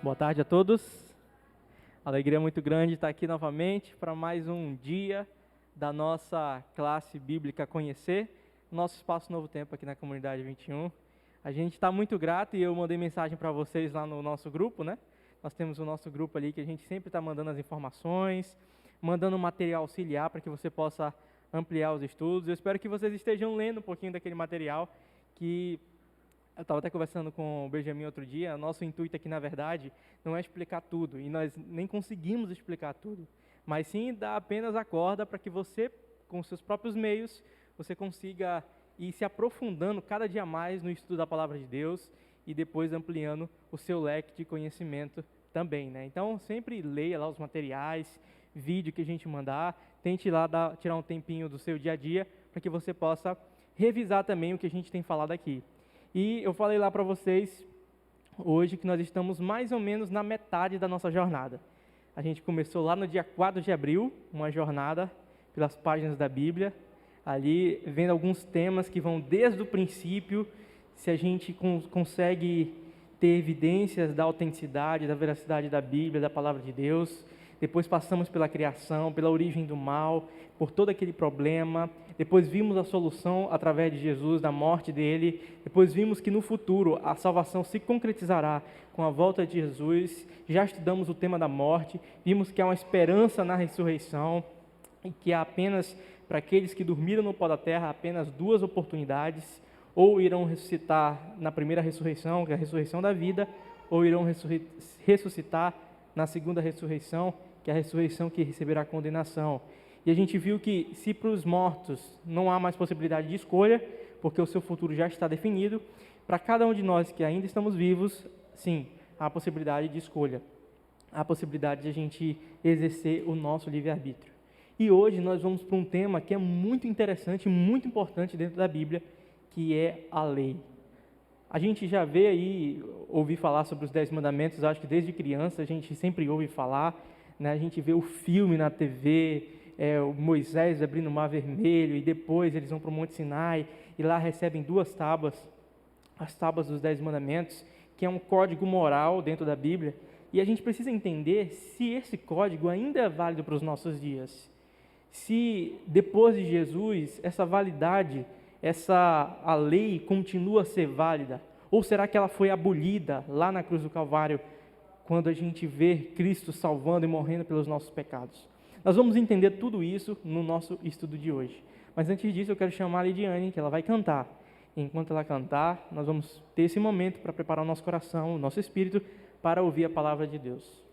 Boa tarde a todos. Alegria muito grande estar aqui novamente para mais um dia da nossa classe bíblica Conhecer, nosso espaço Novo Tempo aqui na Comunidade 21. A gente está muito grato e eu mandei mensagem para vocês lá no nosso grupo, né? Nós temos o nosso grupo ali que a gente sempre está mandando as informações, mandando material auxiliar para que você possa ampliar os estudos. Eu espero que vocês estejam lendo um pouquinho daquele material que... Eu estava até conversando com o Benjamin outro dia. Nosso intuito aqui, na verdade, não é explicar tudo, e nós nem conseguimos explicar tudo, mas sim dar apenas a corda para que você, com seus próprios meios, você consiga ir se aprofundando cada dia mais no estudo da Palavra de Deus e depois ampliando o seu leque de conhecimento também, né? Então, sempre leia lá os materiais, vídeo que a gente mandar, tente lá tirar um tempinho do seu dia a dia para que você possa revisar também o que a gente tem falado aqui. E eu falei lá para vocês hoje que nós estamos mais ou menos na metade da nossa jornada. A gente começou lá no dia 4 de abril, uma jornada pelas páginas da Bíblia, ali vendo alguns temas que vão desde o princípio, se a gente consegue ter evidências da autenticidade, da veracidade da Bíblia, da Palavra de Deus. Depois passamos pela criação, pela origem do mal, por todo aquele problema. Depois vimos a solução através de Jesus, da morte dele. Depois vimos que no futuro a salvação se concretizará com a volta de Jesus. Já estudamos o tema da morte. Vimos que há uma esperança na ressurreição e que há apenas, para aqueles que dormiram no pó da terra, apenas 2 oportunidades. Ou irão ressuscitar na primeira ressurreição, que é a ressurreição da vida, ou irão ressuscitar na segunda ressurreição, que é a ressurreição que receberá a condenação. E a gente viu que se para os mortos não há mais possibilidade de escolha, porque o seu futuro já está definido, para cada um de nós que ainda estamos vivos, sim, há a possibilidade de escolha, há a possibilidade de a gente exercer o nosso livre-arbítrio. E hoje nós vamos para um tema que é muito interessante, muito importante dentro da Bíblia, que é a lei. A gente já vê aí, ouvir falar sobre os 10 mandamentos, acho que desde criança a gente sempre ouve falar, né? A gente vê o filme na TV, o Moisés abrindo o Mar Vermelho, e depois eles vão para o Monte Sinai, e lá recebem 2 tábuas, as tábuas dos 10 mandamentos, que é um código moral dentro da Bíblia, e a gente precisa entender se esse código ainda é válido para os nossos dias. Se depois de Jesus, essa validade, a lei continua a ser válida, ou será que ela foi abolida lá na cruz do Calvário, quando a gente vê Cristo salvando e morrendo pelos nossos pecados? Nós vamos entender tudo isso no nosso estudo de hoje. Mas antes disso, eu quero chamar a Lidiane, que ela vai cantar. E enquanto ela cantar, nós vamos ter esse momento para preparar o nosso coração, o nosso espírito, para ouvir a palavra de Deus.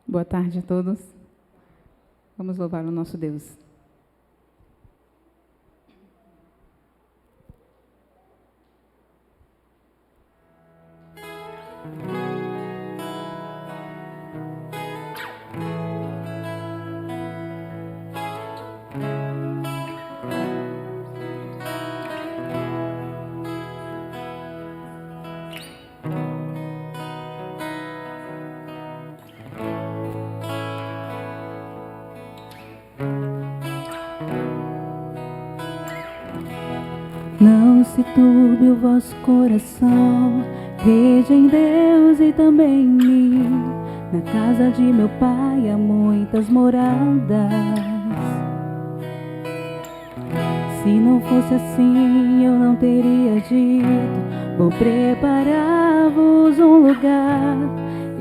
Boa tarde a todos. Vamos louvar o nosso Deus. Não se turbe o vosso coração, crede em Deus e também em mim. Na casa de meu Pai há muitas moradas. Se não fosse assim, eu não teria dito: vou preparar-vos um lugar.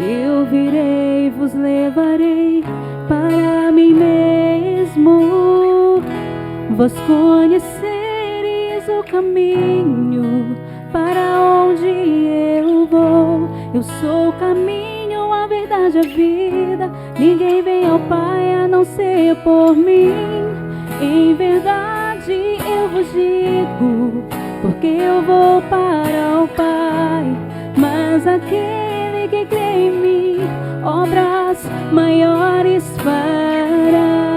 Eu virei, vos levarei para mim mesmo. Vós conhecereis o caminho para onde eu vou. Eu sou o caminho, a verdade, a vida. Ninguém vem ao Pai a não ser por mim. Em verdade eu vos digo, porque eu vou para o Pai. Mas aquele que crê em mim, obras maiores fará.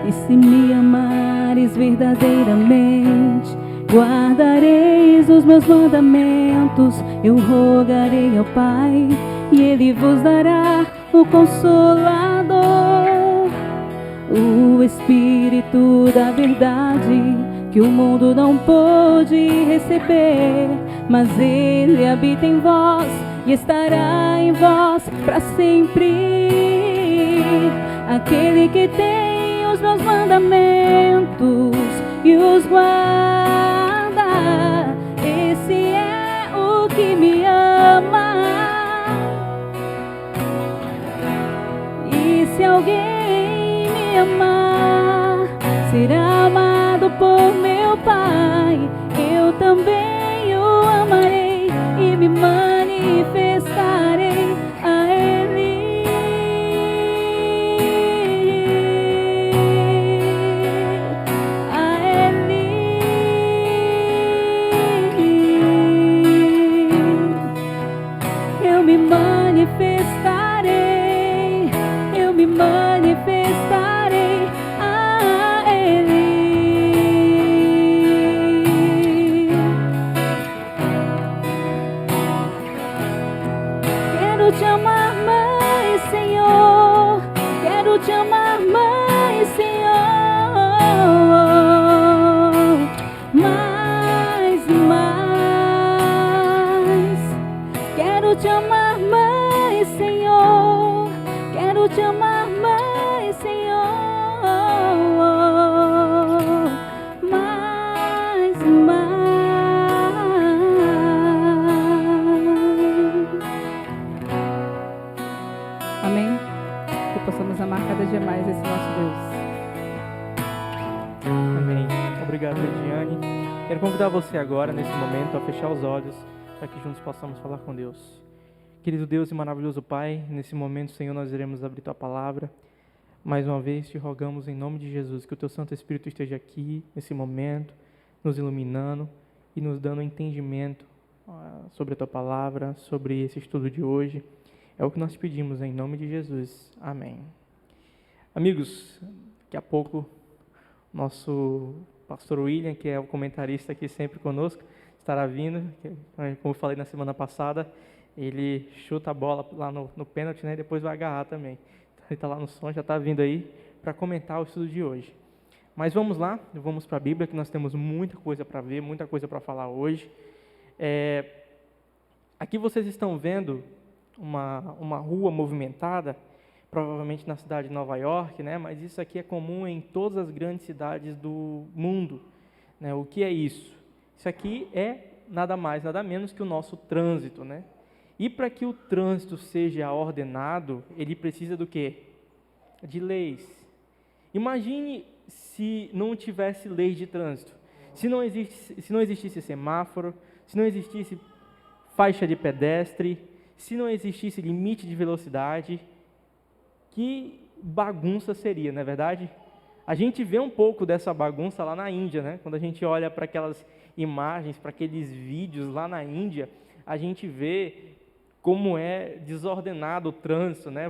E se me amares verdadeiramente, guardareis guardeis os meus mandamentos, eu rogarei ao Pai, e Ele vos dará o Consolador, o Espírito da verdade, que o mundo não pôde receber, mas Ele habita em vós e estará em vós para sempre. Aquele que tem os meus mandamentos e os guarda, esse é o que me ama. E se alguém me amar, será amado por meu Pai. Eu também o amarei e me manifestarei a Ele. A Ele. Eu me manifestarei, eu me manifestarei a Ele. Quero te amar mais, Senhor. Quero te amar mais, Senhor. Mais e mais. Quero te amar mais, Senhor. Quero te amar mais, Senhor. Mais e mais. Amém? Que possamos amar cada dia mais esse nosso Deus. Amém. Obrigado, Ediane. Quero convidar você agora, nesse momento, a fechar os olhos, para que juntos possamos falar com Deus. Querido Deus e maravilhoso Pai, nesse momento, Senhor, nós iremos abrir Tua Palavra. Mais uma vez, te rogamos em nome de Jesus, que o Teu Santo Espírito esteja aqui, nesse momento, nos iluminando e nos dando entendimento sobre a Tua Palavra, sobre esse estudo de hoje. É o que nós pedimos em nome de Jesus. Amém. Amigos, daqui a pouco, nosso pastor William, que é o comentarista aqui sempre conosco, estará vindo. Como eu falei na semana passada, ele chuta a bola lá no pênalti, né, e depois vai agarrar também. Então, ele está lá no som, já está vindo aí para comentar o estudo de hoje. Mas vamos lá, vamos para a Bíblia, que nós temos muita coisa para ver, muita coisa para falar hoje. Aqui vocês estão vendo uma rua movimentada, provavelmente na cidade de Nova York, né? Mas isso aqui é comum em todas as grandes cidades do mundo, né? O que é isso? Isso aqui é nada mais, nada menos que o nosso trânsito, né? E para que o trânsito seja ordenado, ele precisa do quê? De leis. Imagine se não tivesse leis de trânsito, se não existisse semáforo, se não existisse faixa de pedestre, se não existisse limite de velocidade, que bagunça seria, não é verdade? A gente vê um pouco dessa bagunça lá na Índia, né? Quando a gente olha para aquelas imagens, para aqueles vídeos lá na Índia, a gente vê como é desordenado o trânsito, né?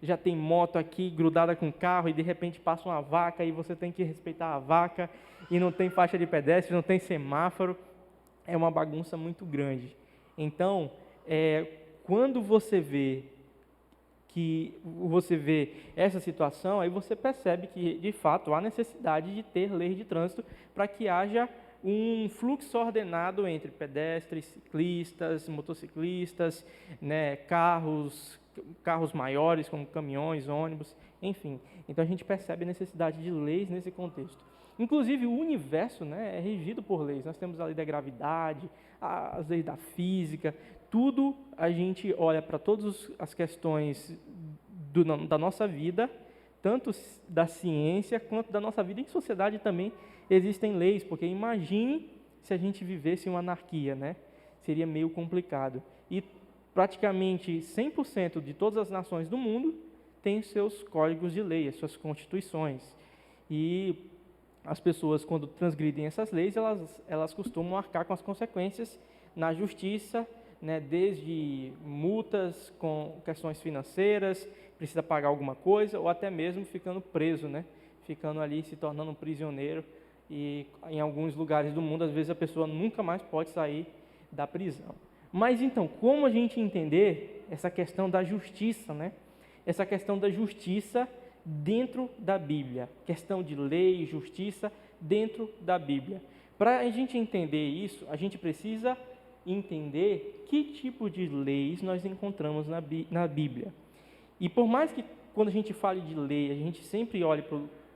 Já tem moto aqui grudada com carro e de repente passa uma vaca e você tem que respeitar a vaca e não tem faixa de pedestre, não tem semáforo. É uma bagunça muito grande. Então, quando você vê essa situação, aí você percebe que, de fato, há necessidade de ter leis de trânsito para que haja um fluxo ordenado entre pedestres, ciclistas, motociclistas, né, carros maiores, como caminhões, ônibus, enfim. Então, a gente percebe a necessidade de leis nesse contexto. Inclusive, o universo, né, é regido por leis. Nós temos a lei da gravidade, as leis da física, tudo a gente olha para todas as questões da nossa vida, tanto da ciência quanto da nossa vida. Em sociedade também existem leis, porque imagine se a gente vivesse em uma anarquia, né? Seria meio complicado. E praticamente 100% de todas as nações do mundo têm seus códigos de lei, as suas constituições. E as pessoas, quando transgridem essas leis, elas costumam arcar com as consequências na justiça, né, desde multas com questões financeiras, precisa pagar alguma coisa, ou até mesmo ficando preso, né, ficando ali, se tornando um prisioneiro e em alguns lugares do mundo, às vezes a pessoa nunca mais pode sair da prisão. Mas então, como a gente entender essa questão da justiça, né? Essa questão da justiça dentro da Bíblia, questão de lei e justiça dentro da Bíblia. Para a gente entender isso, a gente precisa entender que tipo de leis nós encontramos na Bíblia. E por mais que quando a gente fale de lei, a gente sempre olhe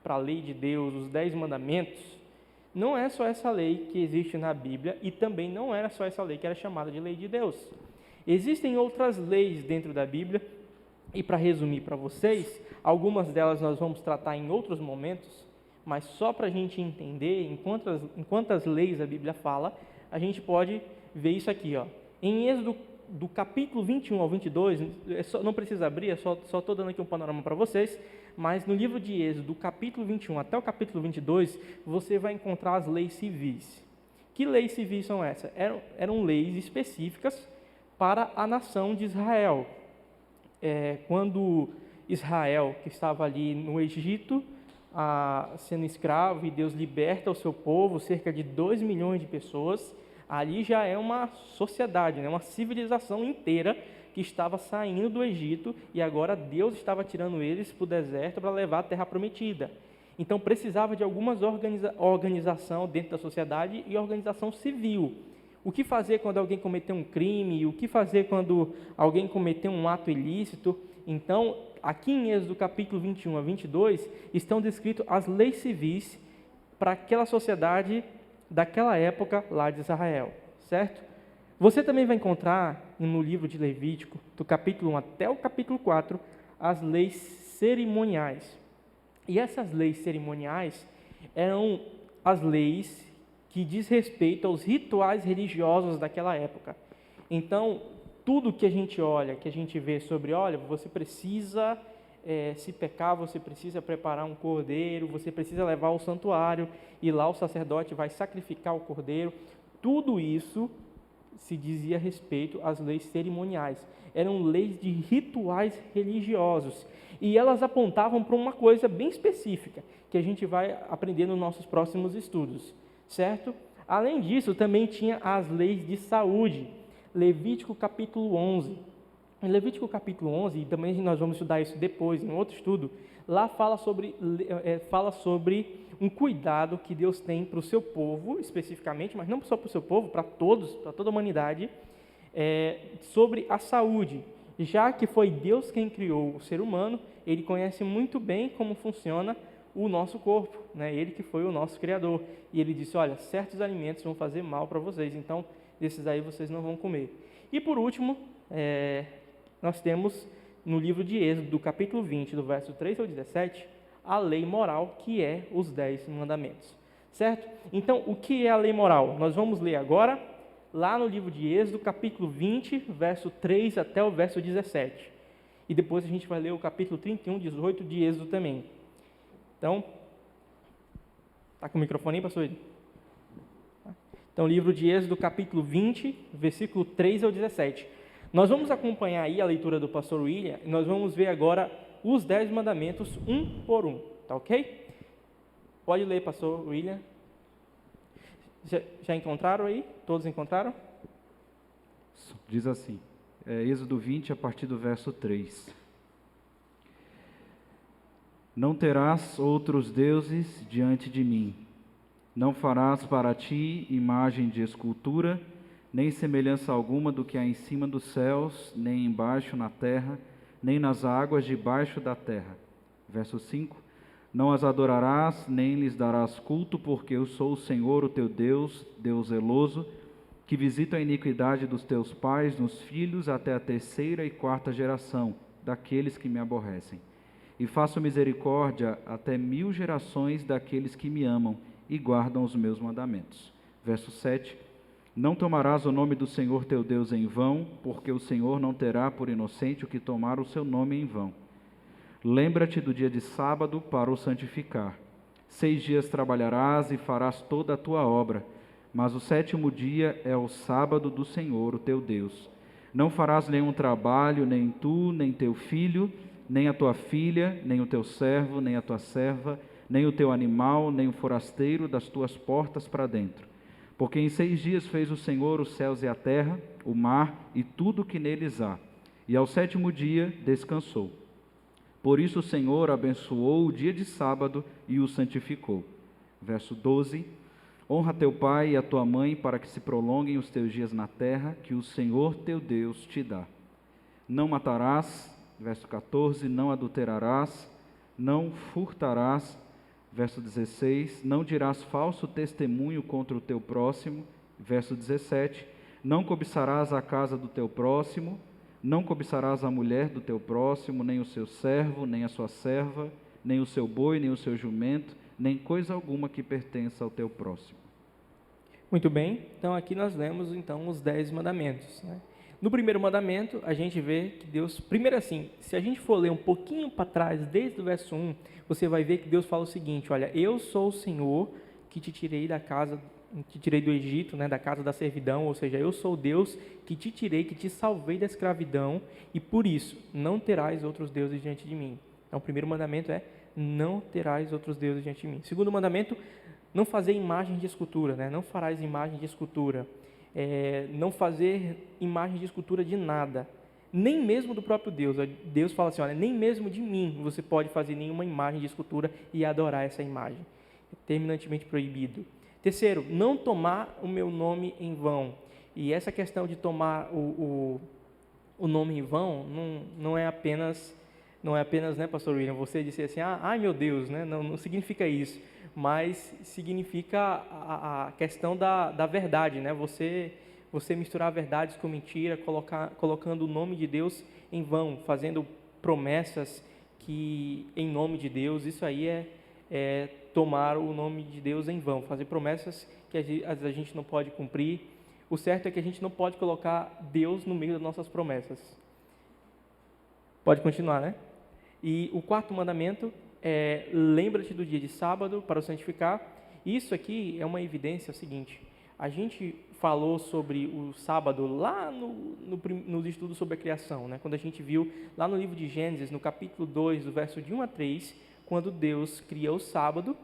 para a lei de Deus, os 10 mandamentos, não é só essa lei que existe na Bíblia e também não era só essa lei que era chamada de lei de Deus. Existem outras leis dentro da Bíblia e, para resumir para vocês, algumas delas nós vamos tratar em outros momentos, mas só para a gente entender em quantas leis a Bíblia fala, a gente pode ver isso aqui, ó. Em Êxodo, do capítulo 21 ao 22, não precisa abrir, só estou dando aqui um panorama para vocês, mas no livro de Êxodo, do capítulo 21 até o capítulo 22, você vai encontrar as leis civis. Que leis civis são essas? Eram leis específicas para a nação de Israel. Quando Israel, que estava ali no Egito, sendo escravo, e Deus liberta o seu povo, cerca de 2 milhões de pessoas, ali já é uma sociedade, né, uma civilização inteira que estava saindo do Egito e agora Deus estava tirando eles para o deserto para levar a terra prometida. Então precisava de algumas organização dentro da sociedade e organização civil. O que fazer quando alguém cometeu um crime? O que fazer quando alguém cometeu um ato ilícito? Então, aqui em Êxodo capítulo 21 a 22, estão descritas as leis civis para aquela sociedade daquela época lá de Israel, certo? Você também vai encontrar no livro de Levítico, do capítulo 1 até o capítulo 4, as leis cerimoniais. E essas leis cerimoniais eram as leis que diz respeito aos rituais religiosos daquela época. Então, tudo que a gente olha, que a gente vê sobre, olha, você precisa, se pecar, você precisa preparar um cordeiro, você precisa levar ao santuário, e lá o sacerdote vai sacrificar o cordeiro. Tudo isso se dizia respeito às leis cerimoniais. Eram leis de rituais religiosos. E elas apontavam para uma coisa bem específica, que a gente vai aprender nos nossos próximos estudos, certo? Além disso, também tinha as leis de saúde. Levítico capítulo 11. Em Levítico capítulo 11, e também nós vamos estudar isso depois, em outro estudo, lá fala sobre um cuidado que Deus tem para o seu povo, especificamente, mas não só para o seu povo, para todos, para toda a humanidade, sobre a saúde. Já que foi Deus quem criou o ser humano, Ele conhece muito bem como funciona o nosso corpo, né? Ele que foi o nosso Criador. E Ele disse, olha, certos alimentos vão fazer mal para vocês, então desses aí vocês não vão comer. E por último, nós temos no livro de Êxodo, do capítulo 20, do verso 3 ao 17, a lei moral, que é os 10 mandamentos, certo? Então, o que é a lei moral? Nós vamos ler agora, lá no livro de Êxodo, capítulo 20, verso 3 até o verso 17. E depois a gente vai ler o capítulo 31, 18 de Êxodo também. Então, está com o microfone aí, pastor? Então, livro de Êxodo, capítulo 20, versículo 3 ao 17. Nós vamos acompanhar aí a leitura do pastor William, e nós vamos ver agora os 10 mandamentos, um por um, tá ok? Pode ler, pastor William. Já encontraram aí? Todos encontraram? Diz assim, Êxodo 20, a partir do verso 3. Não terás outros deuses diante de mim. Não farás para ti imagem de escultura, nem semelhança alguma do que há em cima dos céus, nem embaixo na terra, nem nas águas debaixo da terra. Verso 5. Não as adorarás, nem lhes darás culto, porque eu sou o Senhor, o teu Deus, Deus zeloso, que visita a iniquidade dos teus pais nos filhos até a 3ª e 4ª geração daqueles que me aborrecem. E faço misericórdia até 1000 gerações daqueles que me amam e guardam os meus mandamentos. Verso 7. Não tomarás o nome do Senhor teu Deus em vão, porque o Senhor não terá por inocente o que tomar o seu nome em vão. Lembra-te do dia de sábado para o santificar. 6 dias trabalharás e farás toda a tua obra, mas o 7º dia é o sábado do Senhor, o teu Deus. Não farás nenhum trabalho, nem tu, nem teu filho, nem a tua filha, nem o teu servo, nem a tua serva, nem o teu animal, nem o forasteiro das tuas portas para dentro. Porque em 6 dias fez o Senhor os céus e a terra, o mar e tudo o que neles há, e ao 7º dia descansou. Por isso o Senhor abençoou o dia de sábado e o santificou. Verso 12. Honra teu pai e a tua mãe, para que se prolonguem os teus dias na terra, que o Senhor teu Deus te dá. Não matarás. Verso 14. Não adulterarás. Não furtarás. Verso 16. Não dirás falso testemunho contra o teu próximo. Verso 17. Não cobiçarás a casa do teu próximo. Não cobiçarás a mulher do teu próximo, nem o seu servo, nem a sua serva, nem o seu boi, nem o seu jumento, nem coisa alguma que pertença ao teu próximo. Muito bem, então aqui nós lemos então os 10 mandamentos, né? No primeiro mandamento, a gente vê que Deus, primeiro assim, se a gente for ler um pouquinho para trás, desde o verso 1, você vai ver que Deus fala o seguinte: olha, eu sou o Senhor que te tirei da casa, que tirei do Egito, né, da casa da servidão, ou seja, eu sou o Deus que te tirei, que te salvei da escravidão, e por isso não terás outros deuses diante de mim. Então o primeiro mandamento é: não terás outros deuses diante de mim. Segundo mandamento, não fazer imagem de escultura, né? Não farás imagem de escultura. Não fazer imagem de escultura de nada, nem mesmo do próprio Deus. Deus fala assim: olha, nem mesmo de mim você pode fazer nenhuma imagem de escultura e adorar essa imagem. É terminantemente proibido. Terceiro, não tomar o meu nome em vão. E essa questão de tomar o nome em vão não é apenas, né, pastor William, você disse assim: ai meu Deus, né? Não significa isso, mas significa a questão da verdade, né? Você misturar verdades com mentira, colocando o nome de Deus em vão, fazendo promessas que em nome de Deus, isso aí é tomar o nome de Deus em vão, fazer promessas que a gente não pode cumprir. O certo é que a gente não pode colocar Deus no meio das nossas promessas. Pode continuar, né? E o quarto mandamento é: lembra-te do dia de sábado para o santificar. Isso aqui é uma evidência, é o seguinte: a gente falou sobre o sábado lá nos estudos sobre a criação, né? Quando a gente viu lá no livro de Gênesis, no capítulo 2, do verso de 1 a 3, quando Deus cria o sábado,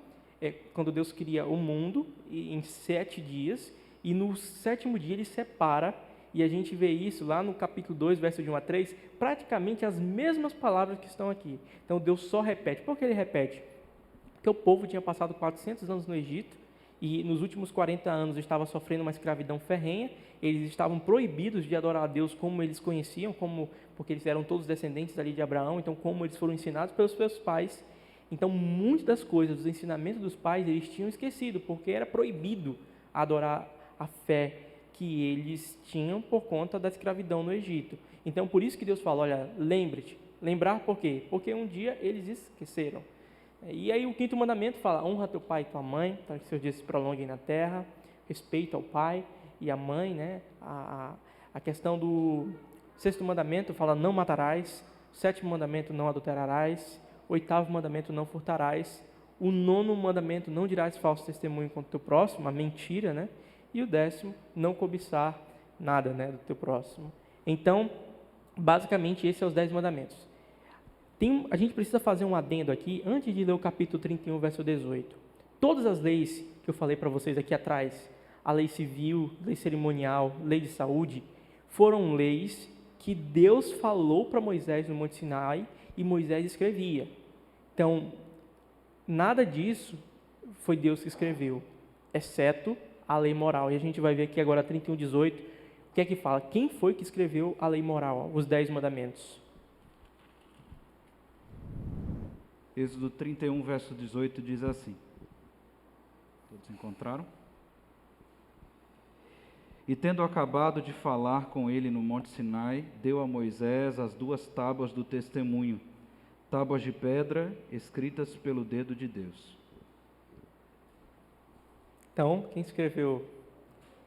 quando Deus cria o mundo em 7 dias, e no 7º dia ele separa, e a gente vê isso lá no capítulo 2, verso de 1 a 3, praticamente as mesmas palavras que estão aqui. Então Deus só repete. Por que ele repete? Porque o povo tinha passado 400 anos no Egito, e nos últimos 40 anos estava sofrendo uma escravidão ferrenha. Eles estavam proibidos de adorar a Deus como eles conheciam, porque eles eram todos descendentes ali de Abraão, então como eles foram ensinados pelos seus pais. Então muitas das coisas, dos ensinamentos dos pais, eles tinham esquecido, porque era proibido adorar a fé que eles tinham por conta da escravidão no Egito. Então por isso que Deus fala: olha, lembre-te. Lembrar por quê? Porque um dia eles esqueceram. E aí o 5º mandamento fala: honra teu pai e tua mãe, para que seus dias se prolonguem na terra. Respeita ao pai e à mãe, né? A questão do 6º mandamento fala: não matarás. 7º mandamento: não adulterarás. 8º mandamento: não furtarás. O 9º mandamento: não dirás falso testemunho contra o teu próximo, a mentira, né? E o 10º: não cobiçar nada, né, do teu próximo. Então, basicamente, esses são os 10 mandamentos. A gente precisa fazer um adendo aqui, antes de ler o capítulo 31, verso 18. Todas as leis que eu falei para vocês aqui atrás, a lei civil, lei cerimonial, lei de saúde, foram leis que Deus falou para Moisés no Monte Sinai e Moisés escrevia. Então, nada disso foi Deus que escreveu, exceto a lei moral. E a gente vai ver aqui agora 31, 18, o que é que fala? Quem foi que escreveu a lei moral, os 10 mandamentos? Êxodo 31, verso 18 diz assim. Todos encontraram? E tendo acabado de falar com ele no Monte Sinai, deu a Moisés as 2 tábuas do testemunho, tábuas de pedra escritas pelo dedo de Deus. Então, quem escreveu?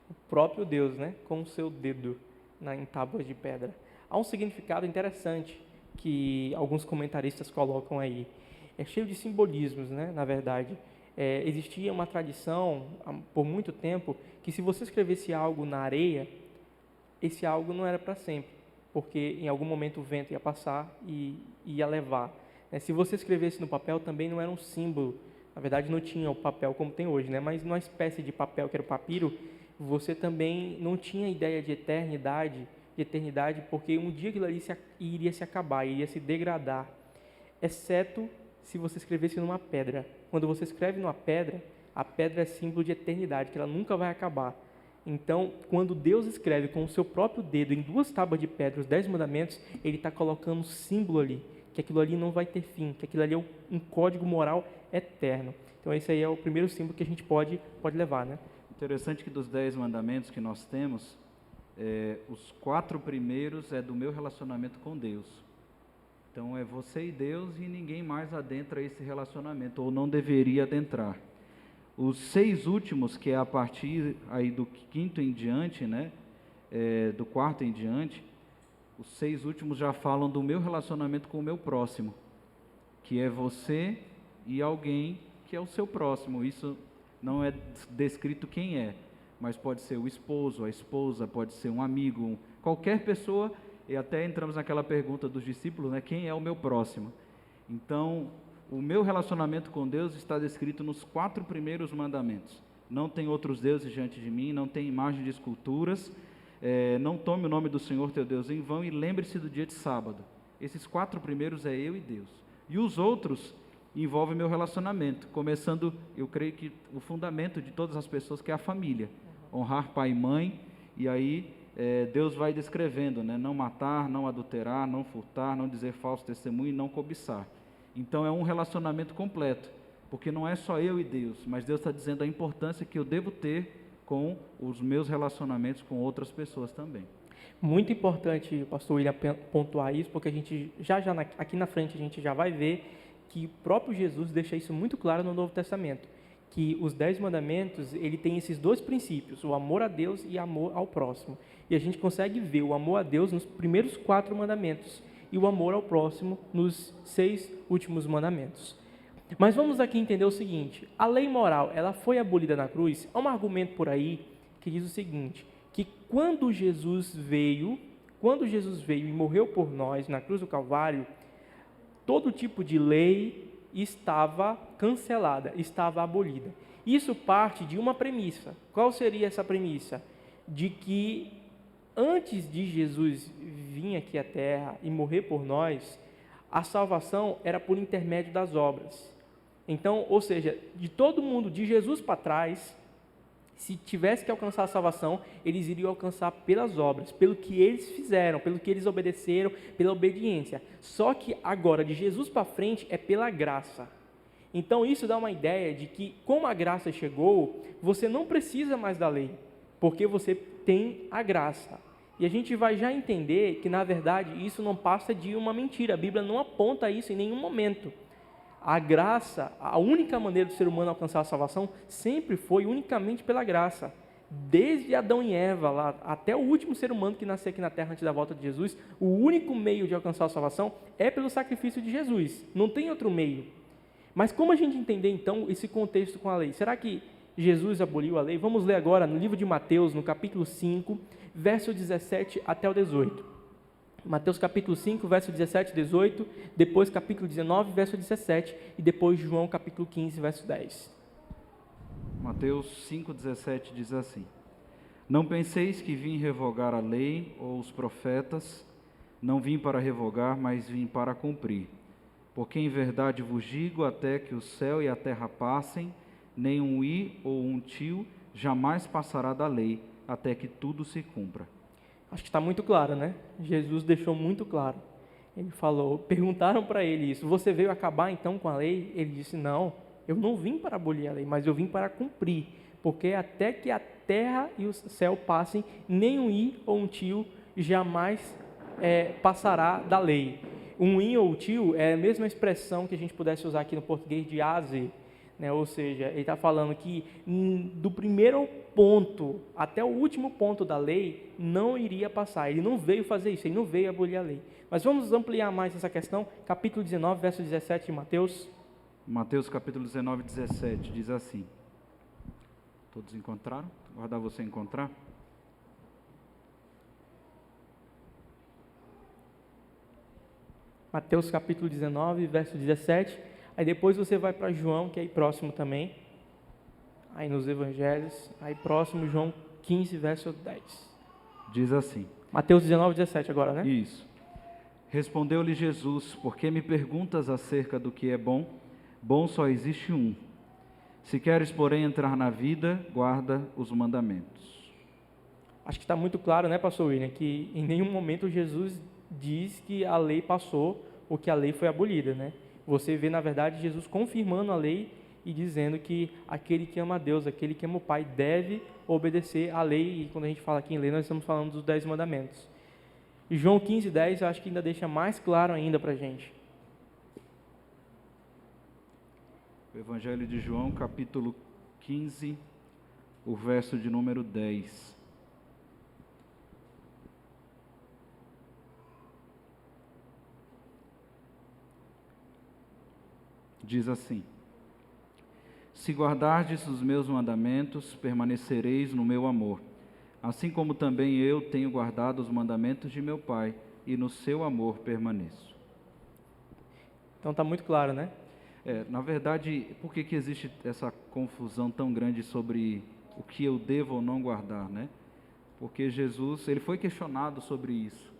O próprio Deus, né? Com o seu dedo em tábuas de pedra. Há um significado interessante que alguns comentaristas colocam aí. É cheio de simbolismos, né? Na verdade. Existia uma tradição, por muito tempo, que se você escrevesse algo na areia, esse algo não era para sempre, porque em algum momento o vento ia passar e ia levar. Se você escrevesse no papel, também não era um símbolo Na verdade, não tinha o papel como tem hoje, né? Mas numa espécie de papel que era o papiro, você também não tinha ideia de eternidade, porque um dia aquilo ali iria se acabar, iria se degradar, exceto se você escrevesse numa pedra. Quando você escreve numa pedra, a pedra é símbolo de eternidade, que ela nunca vai acabar. Então, quando Deus escreve com o seu próprio dedo em 2 tábuas de pedra os 10 mandamentos, Ele está colocando um símbolo ali, que aquilo ali não vai ter fim, que aquilo ali é um código moral eterno. Então, esse aí é o primeiro símbolo que a gente pode levar, né? Interessante que dos 10 mandamentos que nós temos, os 4 primeiros é do meu relacionamento com Deus. Então, é você e Deus e ninguém mais adentra esse relacionamento, ou não deveria adentrar. Os 6 últimos, que é a partir aí do 5º em diante, né, do 4º em diante, os 6 últimos já falam do meu relacionamento com o meu próximo, que é você e alguém que é o seu próximo. Isso não é descrito quem é, mas pode ser o esposo, a esposa, pode ser um amigo, qualquer pessoa, e até entramos naquela pergunta dos discípulos, né, quem é o meu próximo? Então, o meu relacionamento com Deus está descrito nos 4 primeiros mandamentos. Não tem outros deuses diante de mim, não tem imagem de esculturas, não tome o nome do Senhor teu Deus em vão e lembre-se do dia de sábado. Esses 4 primeiros é eu e Deus. E os outros envolvem meu relacionamento, começando, eu creio que o fundamento de todas as pessoas, que é a família. Honrar pai e mãe, e aí Deus vai descrevendo, né? Não matar, não adulterar, não furtar, não dizer falso testemunho e não cobiçar. Então é um relacionamento completo, porque não é só eu e Deus, mas Deus está dizendo a importância que eu devo ter com os meus relacionamentos com outras pessoas também. Muito importante, pastor William, pontuar isso, porque a gente aqui na frente a gente já vai ver que o próprio Jesus deixa isso muito claro no Novo Testamento, que os 10 mandamentos, ele tem esses 2 princípios, o amor a Deus e amor ao próximo. E a gente consegue ver o amor a Deus nos primeiros 4 mandamentos, e o amor ao próximo nos 6 últimos mandamentos. Mas vamos aqui entender o seguinte: a lei moral, ela foi abolida na cruz? Há um argumento por aí que diz o seguinte, que quando Jesus veio e morreu por nós na cruz do Calvário, todo tipo de lei estava cancelada, estava abolida. Isso parte de uma premissa. Qual seria essa premissa? De que antes de Jesus vir aqui à Terra e morrer por nós, a salvação era por intermédio das obras. Então, ou seja, de todo mundo, de Jesus para trás, se tivesse que alcançar a salvação, eles iriam alcançar pelas obras, pelo que eles fizeram, pelo que eles obedeceram, pela obediência. Só que agora, de Jesus para frente, é pela graça. Então, isso dá uma ideia de que, como a graça chegou, você não precisa mais da lei, porque você tem a graça. E a gente vai já entender que, na verdade, isso não passa de uma mentira. A Bíblia não aponta isso em nenhum momento. A graça, a única maneira do ser humano alcançar a salvação, sempre foi unicamente pela graça. Desde Adão e Eva, lá, até o último ser humano que nasceu aqui na Terra antes da volta de Jesus, o único meio de alcançar a salvação é pelo sacrifício de Jesus. Não tem outro meio. Mas como a gente entender, então, esse contexto com a lei? Será que Jesus aboliu a lei? Vamos ler agora no livro de Mateus, no capítulo 5, verso 17 até o 18. Mateus capítulo 5, verso 17 e 18, depois capítulo 19, verso 17, e depois João capítulo 15, verso 10. Mateus 5, 17 diz assim: Não penseis que vim revogar a lei ou os profetas, não vim para revogar, mas vim para cumprir. Porque em verdade vos digo, até que o céu e a terra passem, nem um i ou um tio jamais passará da lei, até que tudo se cumpra. Acho que está muito claro, né? Jesus deixou muito claro. Ele falou, perguntaram para ele isso, você veio acabar então com a lei? Ele disse, não, eu não vim para abolir a lei, mas eu vim para cumprir. Porque até que a terra e o céu passem, nem um i ou um tio jamais passará da lei. Um i ou tio é a mesma expressão que a gente pudesse usar aqui no português de a a z. Né? Ou seja, ele está falando que do primeiro ponto até o último ponto da lei não iria passar. Ele não veio fazer isso, ele não veio abolir a lei. Mas vamos ampliar mais essa questão. Capítulo 19, verso 17 de Mateus. Mateus capítulo 19, 17 diz assim. Todos encontraram? Aguardar você encontrar. Mateus capítulo 19, verso 17. Aí depois você vai para João, que é aí próximo também, aí nos evangelhos, aí próximo João 15, verso 10. Diz assim. Mateus 19, 17 agora, né? Isso. Respondeu-lhe Jesus: por que me perguntas acerca do que é bom? Bom só existe um. Se queres, porém, entrar na vida, guarda os mandamentos. Acho que está muito claro, né, pastor William, que em nenhum momento Jesus diz que a lei passou ou que a lei foi abolida, né? Você vê, na verdade, Jesus confirmando a lei e dizendo que aquele que ama a Deus, aquele que ama o Pai, deve obedecer à lei. E quando a gente fala aqui em lei, nós estamos falando dos 10 mandamentos. E João 15, 10, eu acho que ainda deixa mais claro ainda para a gente. O Evangelho de João, capítulo 15, o verso de número 10. Diz assim: se guardardes os meus mandamentos, permanecereis no meu amor, assim como também eu tenho guardado os mandamentos de meu Pai, e no seu amor permaneço. Então está muito claro, né? Na verdade, por que existe essa confusão tão grande sobre o que eu devo ou não guardar, né? Porque Jesus, ele foi questionado sobre isso,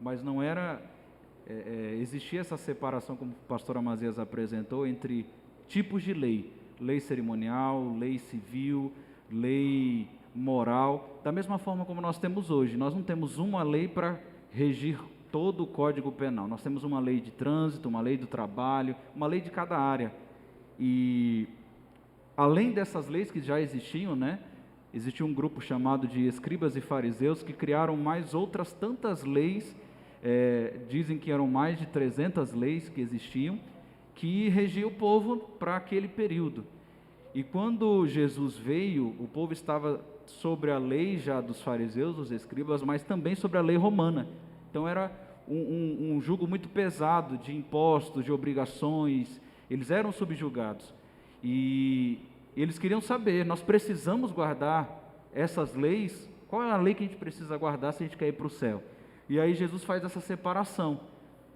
mas não era... existia essa separação, como o pastor Amazias apresentou, entre tipos de lei. Lei cerimonial, lei civil, lei moral, da mesma forma como nós temos hoje. Nós não temos uma lei para regir todo o Código Penal. Nós temos uma lei de trânsito, uma lei do trabalho, uma lei de cada área. E além dessas leis que já existiam, né, existia um grupo chamado de escribas e fariseus que criaram mais outras tantas leis, dizem que eram mais de 300 leis que existiam, que regiam o povo para aquele período. E quando Jesus veio, o povo estava sobre a lei já dos fariseus, dos escribas, mas também sobre a lei romana. Então era um jugo muito pesado de impostos, de obrigações, eles eram subjugados. E eles queriam saber, nós precisamos guardar essas leis? Qual é a lei que a gente precisa guardar se a gente quer ir para o céu? E aí Jesus faz essa separação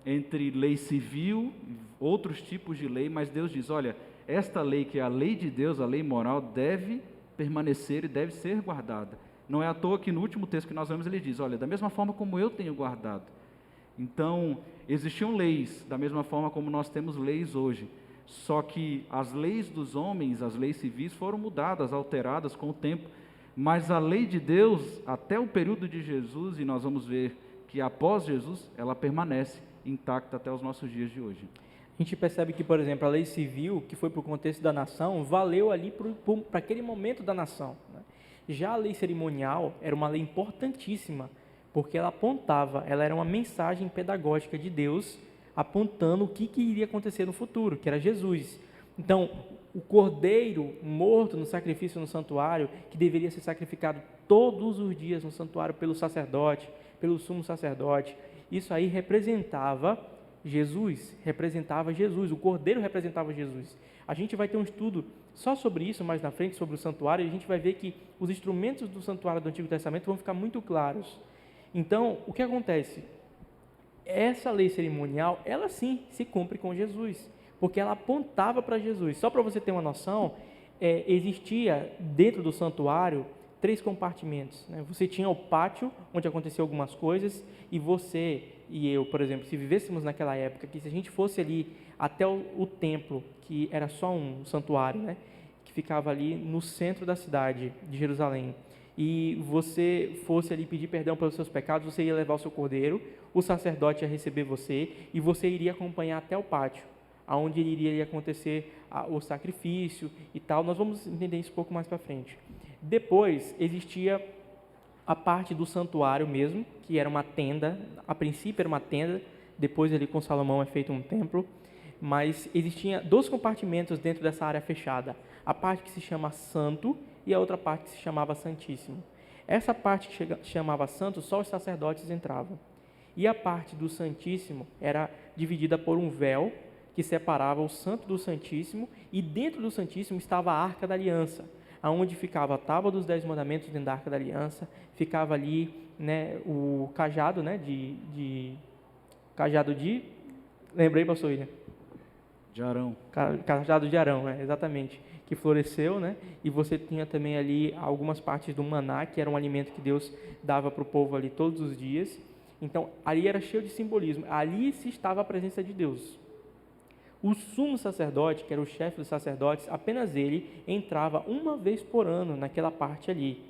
entre lei civil, outros tipos de lei, mas Deus diz, olha, esta lei que é a lei de Deus, a lei moral, deve permanecer e deve ser guardada. Não é à toa que no último texto que nós vemos ele diz, olha, da mesma forma como eu tenho guardado. Então, existiam leis, da mesma forma como nós temos leis hoje, só que as leis dos homens, as leis civis foram mudadas, alteradas com o tempo, mas a lei de Deus, até o período de Jesus, e nós vamos ver que após Jesus, ela permanece intacta até os nossos dias de hoje. A gente percebe que, por exemplo, a lei civil, que foi para o contexto da nação, valeu ali para aquele momento da nação, né? Já a lei cerimonial era uma lei importantíssima, porque ela apontava, ela era uma mensagem pedagógica de Deus, apontando o que iria acontecer no futuro, que era Jesus. Então, o cordeiro morto no sacrifício no santuário, que deveria ser sacrificado todos os dias no santuário pelo sacerdote, pelo sumo sacerdote, isso aí representava Jesus, o cordeiro representava Jesus. A gente vai ter um estudo só sobre isso mais na frente, sobre o santuário, e a gente vai ver que os instrumentos do santuário do Antigo Testamento vão ficar muito claros. Então, o que acontece? Essa lei cerimonial, ela sim se cumpre com Jesus, porque ela apontava para Jesus. Só para você ter uma noção, existia dentro do santuário 3 compartimentos, né? Você tinha o pátio, onde aconteciam algumas coisas, e você e eu, por exemplo, se vivêssemos naquela época, que se a gente fosse ali até o templo, que era só um santuário, né? Que ficava ali no centro da cidade de Jerusalém, e você fosse ali pedir perdão pelos seus pecados, você ia levar o seu cordeiro, o sacerdote ia receber você, e você iria acompanhar até o pátio, aonde iria acontecer o sacrifício e tal. Nós vamos entender isso um pouco mais para frente. Depois existia a parte do santuário mesmo, que era uma tenda, a princípio era uma tenda, depois ali com Salomão é feito um templo, mas existia 2 compartimentos dentro dessa área fechada, a parte que se chama Santo e a outra parte que se chamava Santíssimo. Essa parte que chamava Santo, só os sacerdotes entravam, e a parte do Santíssimo era dividida por um véu que separava o Santo do Santíssimo, e dentro do Santíssimo estava a Arca da Aliança, aonde ficava a tábua dos 10 mandamentos dentro da Arca da Aliança, ficava ali, né, o cajado, né, lembrei, pastor William? De Arão. Cajado de Arão, exatamente, que floresceu, né? E você tinha também ali algumas partes do maná, que era um alimento que Deus dava para o povo ali todos os dias. Então, ali era cheio de simbolismo. Ali se estava a presença de Deus. O sumo sacerdote, que era o chefe dos sacerdotes, apenas ele entrava uma vez por ano naquela parte ali.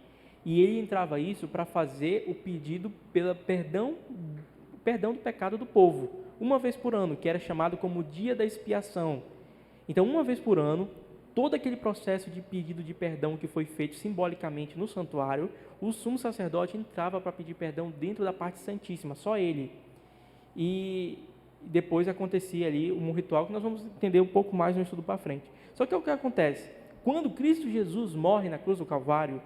E ele entrava isso para fazer o pedido pelo perdão do pecado do povo, uma vez por ano, que era chamado como dia da expiação. Então, uma vez por ano, todo aquele processo de pedido de perdão que foi feito simbolicamente no santuário, o sumo sacerdote entrava para pedir perdão dentro da parte santíssima, só ele. E depois acontecia ali um ritual que nós vamos entender um pouco mais no estudo para frente. Só que o que acontece? Quando Cristo Jesus morre na cruz do Calvário,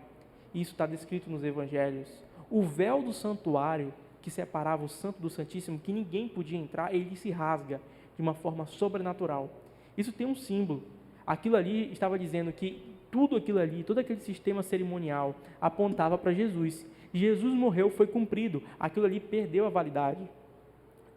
isso está descrito nos evangelhos, o véu do santuário que separava o santo do santíssimo, que ninguém podia entrar, ele se rasga de uma forma sobrenatural. Isso tem um símbolo. Aquilo ali estava dizendo que tudo aquilo ali, todo aquele sistema cerimonial apontava para Jesus. Jesus morreu, foi cumprido. Aquilo ali perdeu a validade.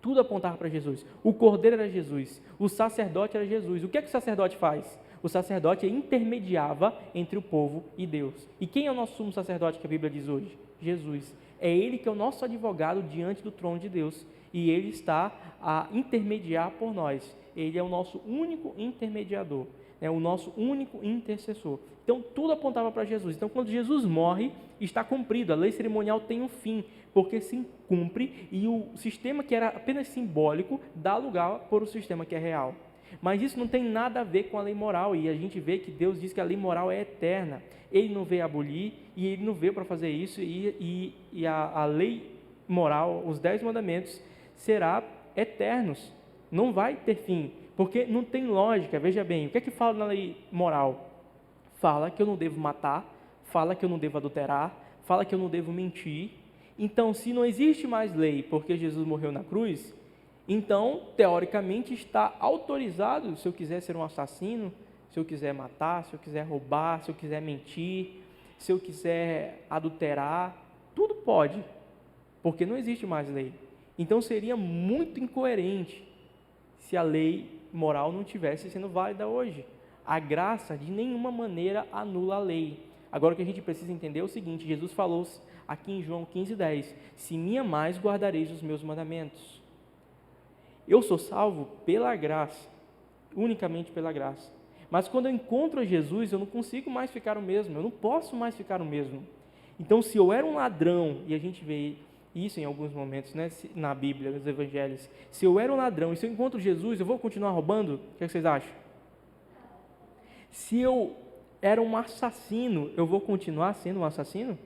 Tudo apontava para Jesus. O cordeiro era Jesus. O sacerdote era Jesus. O que é que o sacerdote faz? O sacerdote intermediava entre o povo e Deus. E quem é o nosso sumo sacerdote que a Bíblia diz hoje? Jesus. É ele que é o nosso advogado diante do trono de Deus. E ele está a intermediar por nós. Ele é o nosso único intermediador. É o nosso único intercessor. Então, tudo apontava para Jesus. Então, quando Jesus morre, está cumprido. A lei cerimonial tem um fim, porque se cumpre e o sistema que era apenas simbólico dá lugar para o sistema que é real. Mas isso não tem nada a ver com a lei moral, e a gente vê que Deus diz que a lei moral é eterna. Ele não veio abolir, e ele não veio para fazer isso, e a lei moral, os 10 mandamentos, será eternos. Não vai ter fim. Porque não tem lógica, veja bem, o que é que fala na lei moral? Fala que eu não devo matar, fala que eu não devo adulterar, fala que eu não devo mentir. Então, se não existe mais lei porque Jesus morreu na cruz, então, teoricamente, está autorizado, se eu quiser ser um assassino, se eu quiser matar, se eu quiser roubar, se eu quiser mentir, se eu quiser adulterar, tudo pode, porque não existe mais lei. Então, seria muito incoerente se a lei moral não tivesse sendo válida hoje. A graça de nenhuma maneira anula a lei. Agora o que a gente precisa entender é o seguinte: Jesus falou aqui em João 15:10, se me amais, guardareis os meus mandamentos. Eu sou salvo pela graça, unicamente pela graça. Mas quando eu encontro a Jesus, eu não consigo mais ficar o mesmo, eu não posso mais ficar o mesmo. Então, se eu era um ladrão, e a gente vê isso em alguns momentos, né, na Bíblia, nos Evangelhos, se eu era um ladrão e se eu encontro Jesus, eu vou continuar roubando? O que vocês acham? Se eu era um assassino, eu vou continuar sendo um assassino?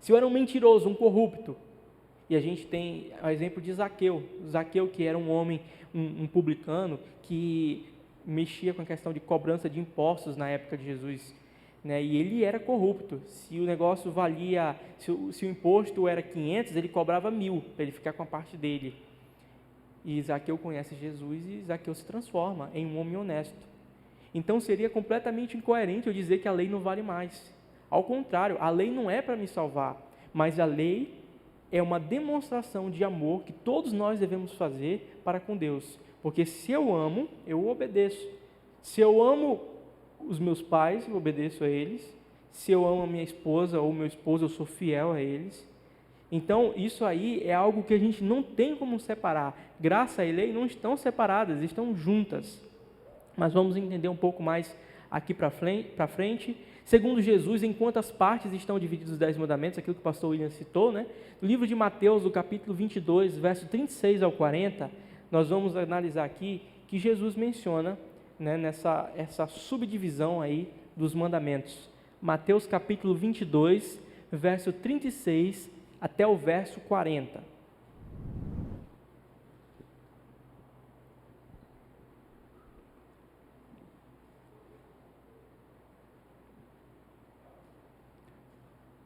Se eu era um mentiroso, um corrupto, e a gente tem o exemplo de Zaqueu, que era um homem, um publicano, que mexia com a questão de cobrança de impostos na época de Jesus, né? E ele era corrupto. Se o negócio valia, se o imposto era 500, ele cobrava 1.000 para ele ficar com a parte dele. E Zaqueu conhece Jesus e Zaqueu se transforma em um homem honesto. Então seria completamente incoerente eu dizer que a lei não vale mais. Ao contrário, a lei não é para me salvar, mas a lei é uma demonstração de amor que todos nós devemos fazer para com Deus. Porque se eu amo, eu obedeço. Se eu amo os meus pais, eu obedeço a eles. Se eu amo a minha esposa ou meu esposo, eu sou fiel a eles. Então, isso aí é algo que a gente não tem como separar. Graça e lei não estão separadas, estão juntas. Mas vamos entender um pouco mais aqui para frente. Segundo Jesus, em quantas partes estão divididos os 10 mandamentos, aquilo que o pastor William citou, né? No livro de Mateus, do capítulo 22, verso 36 ao 40, nós vamos analisar aqui que Jesus menciona, né, essa subdivisão aí dos mandamentos. Mateus capítulo 22, verso 36 até o verso 40.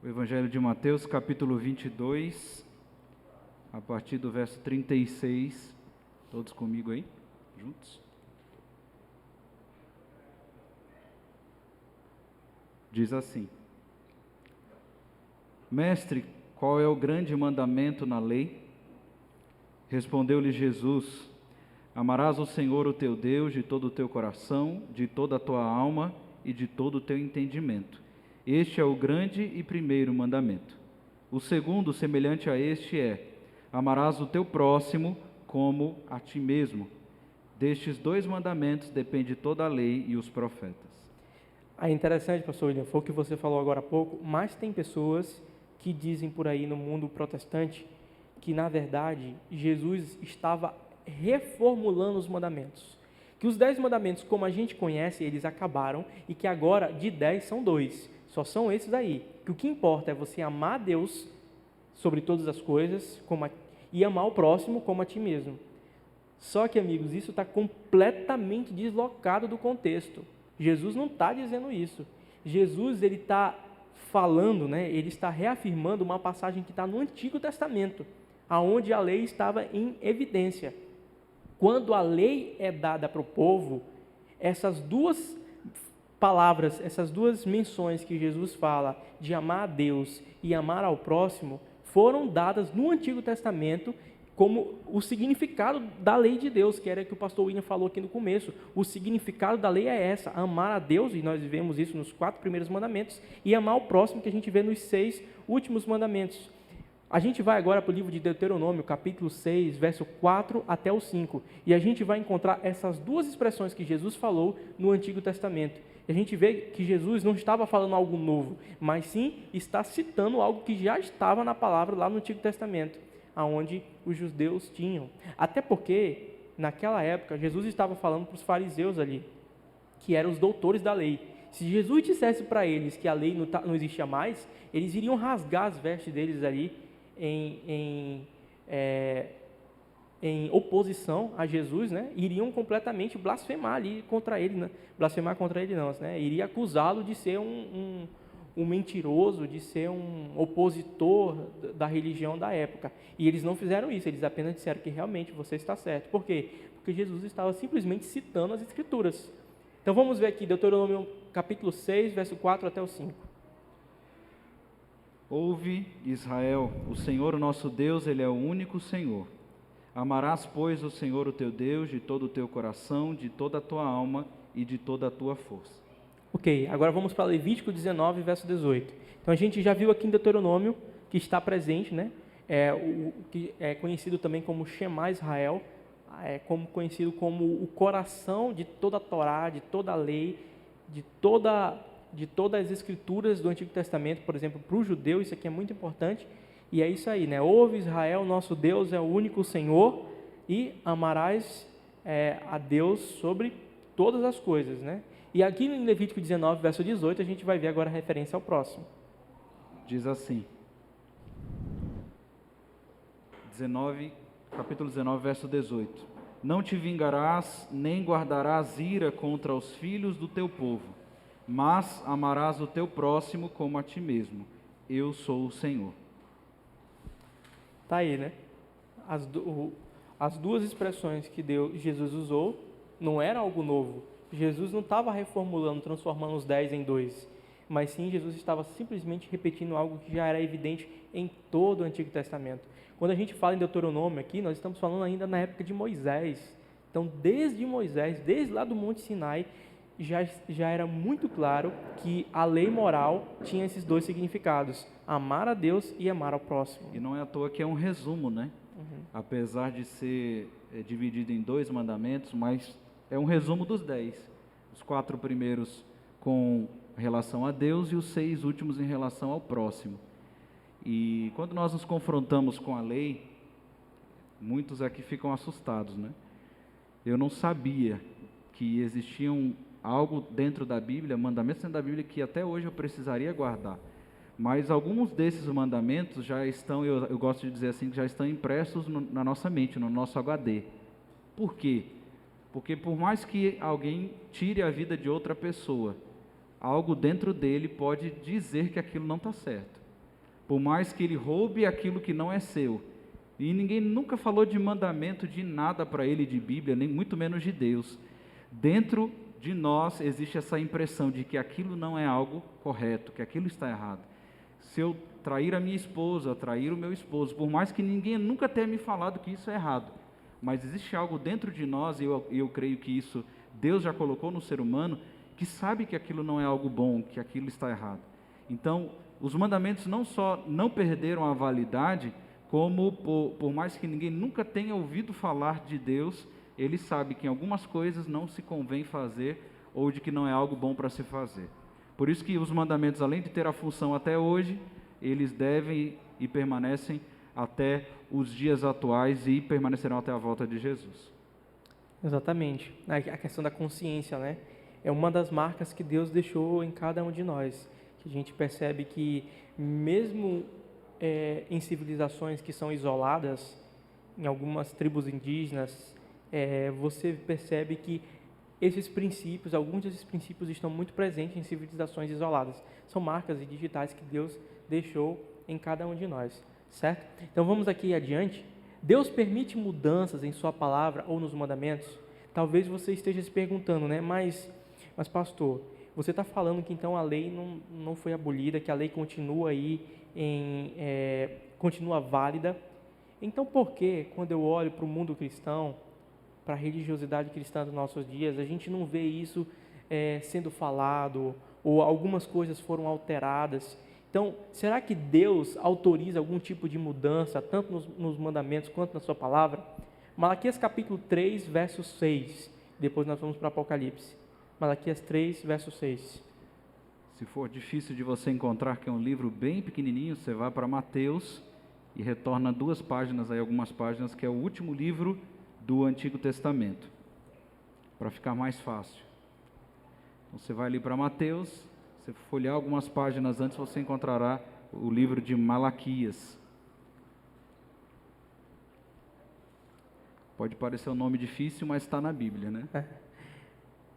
O Evangelho de Mateus, capítulo 22, a partir do verso 36. Todos comigo aí, juntos? Diz assim: Mestre, qual é o grande mandamento na lei? Respondeu-lhe Jesus: Amarás o Senhor, o teu Deus, de todo o teu coração, de toda a tua alma e de todo o teu entendimento. Este é o grande e primeiro mandamento. O segundo, semelhante a este, é: amarás o teu próximo como a ti mesmo. Destes 2 mandamentos depende toda a lei e os profetas. É interessante, pastor William, foi o que você falou agora há pouco, mas tem pessoas que dizem por aí no mundo protestante que, na verdade, Jesus estava reformulando os mandamentos. Que os 10 mandamentos, como a gente conhece, eles acabaram e que agora de 10 são 2. Só são esses aí. Que o que importa é você amar a Deus sobre todas as coisas e amar o próximo como a ti mesmo. Só que, amigos, isso está completamente deslocado do contexto. Jesus não está dizendo isso. Jesus, ele está falando, ele está reafirmando uma passagem que está no Antigo Testamento, aonde a lei estava em evidência. Quando a lei é dada para o povo, essas 2 palavras, essas 2 menções que Jesus fala de amar a Deus e amar ao próximo, foram dadas no Antigo Testamento como o significado da lei de Deus, que era o que o pastor William falou aqui no começo. O significado da lei é essa: amar a Deus, e nós vemos isso nos 4 primeiros mandamentos, e amar o próximo, que a gente vê nos 6 últimos mandamentos. A gente vai agora para o livro de Deuteronômio, capítulo 6, verso 4 até o 5, e a gente vai encontrar essas 2 expressões que Jesus falou no Antigo Testamento. E a gente vê que Jesus não estava falando algo novo, mas sim está citando algo que já estava na palavra lá no Antigo Testamento, aonde os judeus tinham. Até porque, naquela época, Jesus estava falando para os fariseus ali, que eram os doutores da lei. Se Jesus dissesse para eles que a lei não existia mais, eles iriam rasgar as vestes deles ali em oposição a Jesus, iriam completamente blasfemar ali contra ele, blasfemar contra ele não, iria acusá-lo de ser um mentiroso, de ser um opositor da religião da época. E eles não fizeram isso, eles apenas disseram que realmente você está certo. Por quê? Porque Jesus estava simplesmente citando as Escrituras. Então vamos ver aqui, Deuteronômio capítulo 6, verso 4 até o 5. Ouve, Israel, o Senhor, o nosso Deus, Ele é o único Senhor. Amarás, pois, o Senhor, o teu Deus, de todo o teu coração, de toda a tua alma e de toda a tua força. Ok, agora vamos para Levítico 19, verso 18. Então a gente já viu aqui em Deuteronômio que está presente, o que é conhecido também como Shema Israel, conhecido como o coração de toda a Torá, de toda a lei, de todas as escrituras do Antigo Testamento. Por exemplo, para o judeu isso aqui é muito importante, e é isso aí, ouve Israel, nosso Deus é o único Senhor, e amarás a Deus sobre todas as coisas, E aqui em Levítico 19, verso 18, a gente vai ver agora a referência ao próximo. Diz assim, capítulo 19, verso 18. Não te vingarás, nem guardarás ira contra os filhos do teu povo, mas amarás o teu próximo como a ti mesmo. Eu sou o Senhor. Está aí, As 2 expressões que Jesus usou não era algo novo. Jesus não estava reformulando, transformando os 10 em 2, mas sim Jesus estava simplesmente repetindo algo que já era evidente em todo o Antigo Testamento. Quando a gente fala em Deuteronômio aqui, nós estamos falando ainda na época de Moisés. Então, desde Moisés, desde lá do Monte Sinai, já era muito claro que a lei moral tinha esses 2 significados: amar a Deus e amar ao próximo. E não é à toa que é um resumo, Apesar de ser dividido em 2 mandamentos, mas é um resumo dos 10. Os 4 primeiros com relação a Deus e os 6 últimos em relação ao próximo. E quando nós nos confrontamos com a lei, muitos aqui ficam assustados, Eu não sabia que existiam algo dentro da Bíblia, mandamentos dentro da Bíblia que até hoje eu precisaria guardar. Mas alguns desses mandamentos já estão, eu gosto de dizer assim, que já estão impressos na nossa mente, no nosso HD. Por quê? Porque por mais que alguém tire a vida de outra pessoa, algo dentro dele pode dizer que aquilo não está certo. Por mais que ele roube aquilo que não é seu. E ninguém nunca falou de mandamento, de nada para ele, de Bíblia, nem muito menos de Deus. Dentro de nós existe essa impressão de que aquilo não é algo correto, que aquilo está errado. Se eu trair a minha esposa, trair o meu esposo, por mais que ninguém nunca tenha me falado que isso é errado, mas existe algo dentro de nós, e eu creio que isso Deus já colocou no ser humano, que sabe que aquilo não é algo bom, que aquilo está errado. Então, os mandamentos não só não perderam a validade, como por mais que ninguém nunca tenha ouvido falar de Deus, ele sabe que em algumas coisas não se convém fazer, ou de que não é algo bom para se fazer. Por isso que os mandamentos, além de ter a função até hoje, eles devem e permanecem até os dias atuais e permanecerão até a volta de Jesus. Exatamente. A questão da consciência, né? É uma das marcas que Deus deixou em cada um de nós. Que a gente percebe que mesmo em civilizações que são isoladas, em algumas tribos indígenas, você percebe que esses princípios, alguns desses princípios estão muito presentes em civilizações isoladas. São marcas digitais que Deus deixou em cada um de nós, certo? Então vamos aqui adiante. Deus permite mudanças em sua palavra ou nos mandamentos? Talvez você esteja se perguntando, né? Mas pastor, você está falando que então a lei não foi abolida, que a lei continua aí, continua válida. Então por que, quando eu olho para o mundo cristão, para a religiosidade cristã dos nossos dias, a gente não vê isso sendo falado, ou algumas coisas foram alteradas? Então, será que Deus autoriza algum tipo de mudança, tanto nos mandamentos quanto na sua palavra? Malaquias capítulo 3, verso 6. Depois nós vamos para Apocalipse. Malaquias 3, verso 6. Se for difícil de você encontrar, que é um livro bem pequenininho, você vai para Mateus e retorna 2 páginas, aí algumas páginas, que é o último livro do Antigo Testamento, para ficar mais fácil. Então, você vai ali para Mateus, se folhear algumas páginas antes, você encontrará o livro de Malaquias. Pode parecer um nome difícil, mas está na Bíblia, né?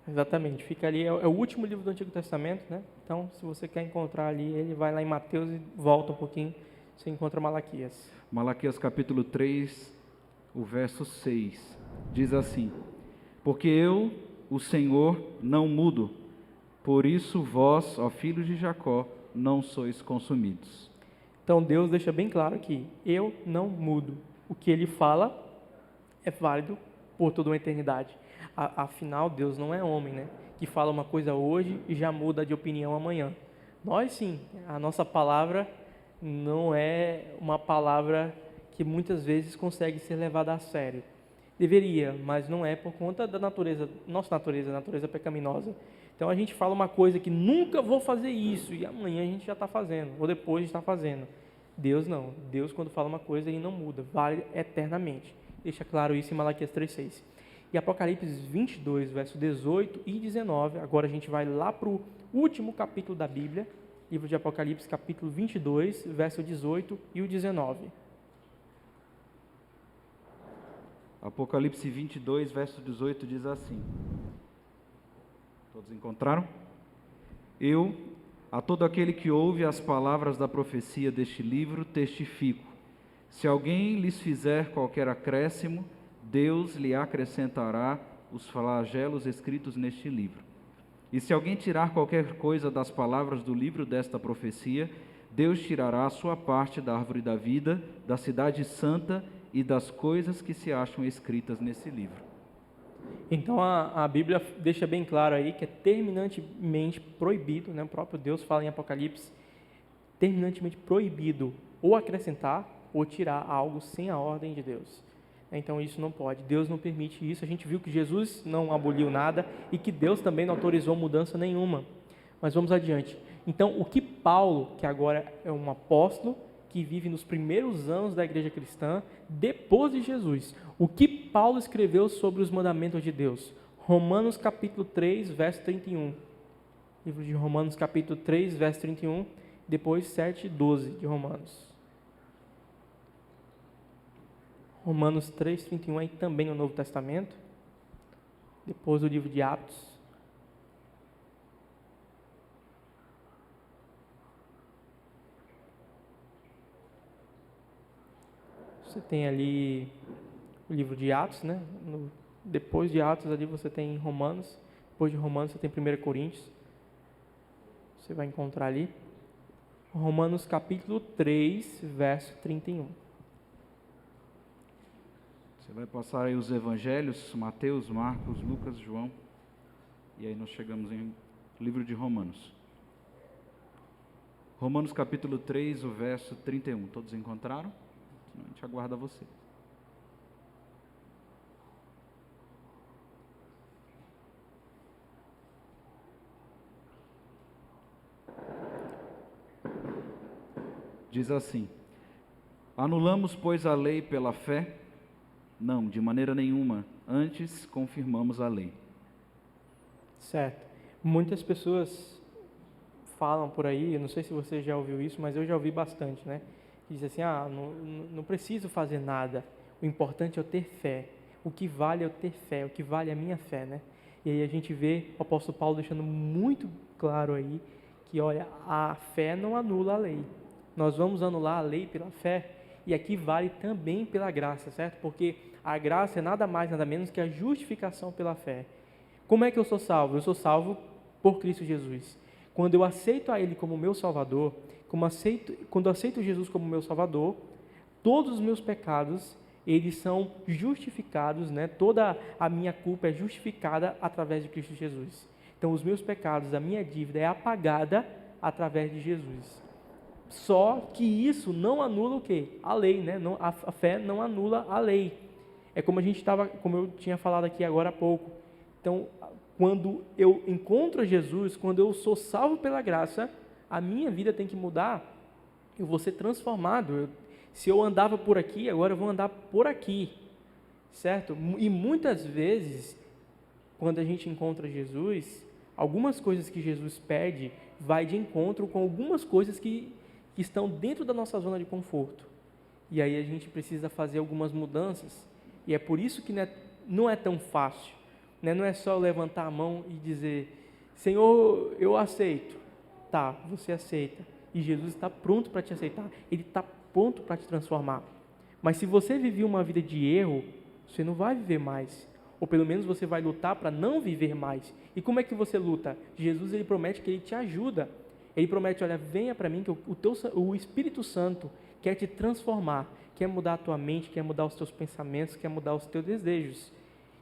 Exatamente, fica ali, é o último livro do Antigo Testamento, né? Então, se você quer encontrar ali, ele vai lá em Mateus e volta um pouquinho, você encontra Malaquias. Malaquias capítulo 3, o verso 6, diz assim: porque eu, o Senhor, não mudo, por isso vós, ó filhos de Jacó, não sois consumidos. Então Deus deixa bem claro que eu não mudo. O que Ele fala é válido por toda uma eternidade. Afinal, Deus não é homem, né? Que fala uma coisa hoje e já muda de opinião amanhã. Nós sim, a nossa palavra não é uma palavra que muitas vezes consegue ser levada a sério. Deveria, mas não é por conta da natureza, nossa natureza, a natureza pecaminosa. Então a gente fala uma coisa que nunca vou fazer isso, e amanhã a gente já está fazendo, ou depois está fazendo. Deus não. Deus, quando fala uma coisa, Ele não muda, vale eternamente. Deixa claro isso em Malaquias 3,6. E Apocalipse 22, verso 18 e 19, agora a gente vai lá para o último capítulo da Bíblia, livro de Apocalipse, capítulo 22, verso 18 e o 19. Apocalipse 22, verso 18 diz assim: todos encontraram? Eu, a todo aquele que ouve as palavras da profecia deste livro, testifico: se alguém lhes fizer qualquer acréscimo, Deus lhe acrescentará os flagelos escritos neste livro. E se alguém tirar qualquer coisa das palavras do livro desta profecia, Deus tirará a sua parte da árvore da vida, da cidade santa e das coisas que se acham escritas nesse livro. Então a Bíblia deixa bem claro aí que é terminantemente proibido, né? O próprio Deus fala em Apocalipse, terminantemente proibido ou acrescentar ou tirar algo sem a ordem de Deus. Então isso não pode, Deus não permite isso. A gente viu que Jesus não aboliu nada e que Deus também não autorizou mudança nenhuma. Mas vamos adiante. Então o que Paulo, que agora é um apóstolo, que vive nos primeiros anos da igreja cristã, depois de Jesus, o que Paulo escreveu sobre os mandamentos de Deus? Romanos capítulo 3, verso 31. Livro de Romanos capítulo 3, verso 31, depois 7 e 12 de Romanos. Romanos 3, 31 é também no Novo Testamento, depois do livro de Atos. Você tem ali o livro de Atos, né? Depois de Atos ali você tem Romanos, depois de Romanos você tem 1 Coríntios. Você vai encontrar ali Romanos capítulo 3, verso 31. Você Você vai passar aí os evangelhos, Mateus, Marcos, Lucas, João, e aí nós chegamos em livro de Romanos. Romanos capítulo 3, o verso 31. Todos encontraram? Senão a gente aguarda você. Diz assim: anulamos, pois, a lei pela fé? Não, de maneira nenhuma. Antes, confirmamos a lei. Certo. Muitas pessoas falam por aí, eu não sei se você já ouviu isso, mas eu já ouvi bastante, né? Que diz assim, não preciso fazer nada, o importante é eu ter fé. O que vale é eu ter fé, o que vale é a minha fé, né? E aí a gente vê o apóstolo Paulo deixando muito claro aí que, olha, a fé não anula a lei. Nós vamos anular a lei pela fé, e aqui vale também pela graça, certo? Porque a graça é nada mais, nada menos que a justificação pela fé. Como é que eu sou salvo? Eu sou salvo por Cristo Jesus. Quando eu aceito a Ele como meu Salvador, quando eu aceito Jesus como meu Salvador, todos os meus pecados, eles são justificados, né? Toda a minha culpa é justificada através de Cristo Jesus. Então, os meus pecados, a minha dívida é apagada através de Jesus. Só que isso não anula o quê? A lei, né? Não, a fé não anula a lei. É como como eu tinha falado aqui agora há pouco. Então, quando eu encontro Jesus, quando eu sou salvo pela graça, a minha vida tem que mudar. Eu vou ser transformado. Se eu andava por aqui, agora eu vou andar por aqui, certo? E muitas vezes, quando a gente encontra Jesus, algumas coisas que Jesus pede vai de encontro com algumas coisas que estão dentro da nossa zona de conforto. E aí a gente precisa fazer algumas mudanças. E é por isso que não é tão fácil. Né? Não é só levantar a mão e dizer, Senhor, eu aceito. Tá, você aceita. E Jesus está pronto para te aceitar. Ele está pronto para te transformar. Mas se você vive uma vida de erro, você não vai viver mais. Ou pelo menos você vai lutar para não viver mais. E como é que você luta? Jesus, ele promete que ele te ajuda. Ele promete, olha, venha para mim que o Espírito Santo quer te transformar, quer mudar a tua mente, quer mudar os teus pensamentos, quer mudar os teus desejos.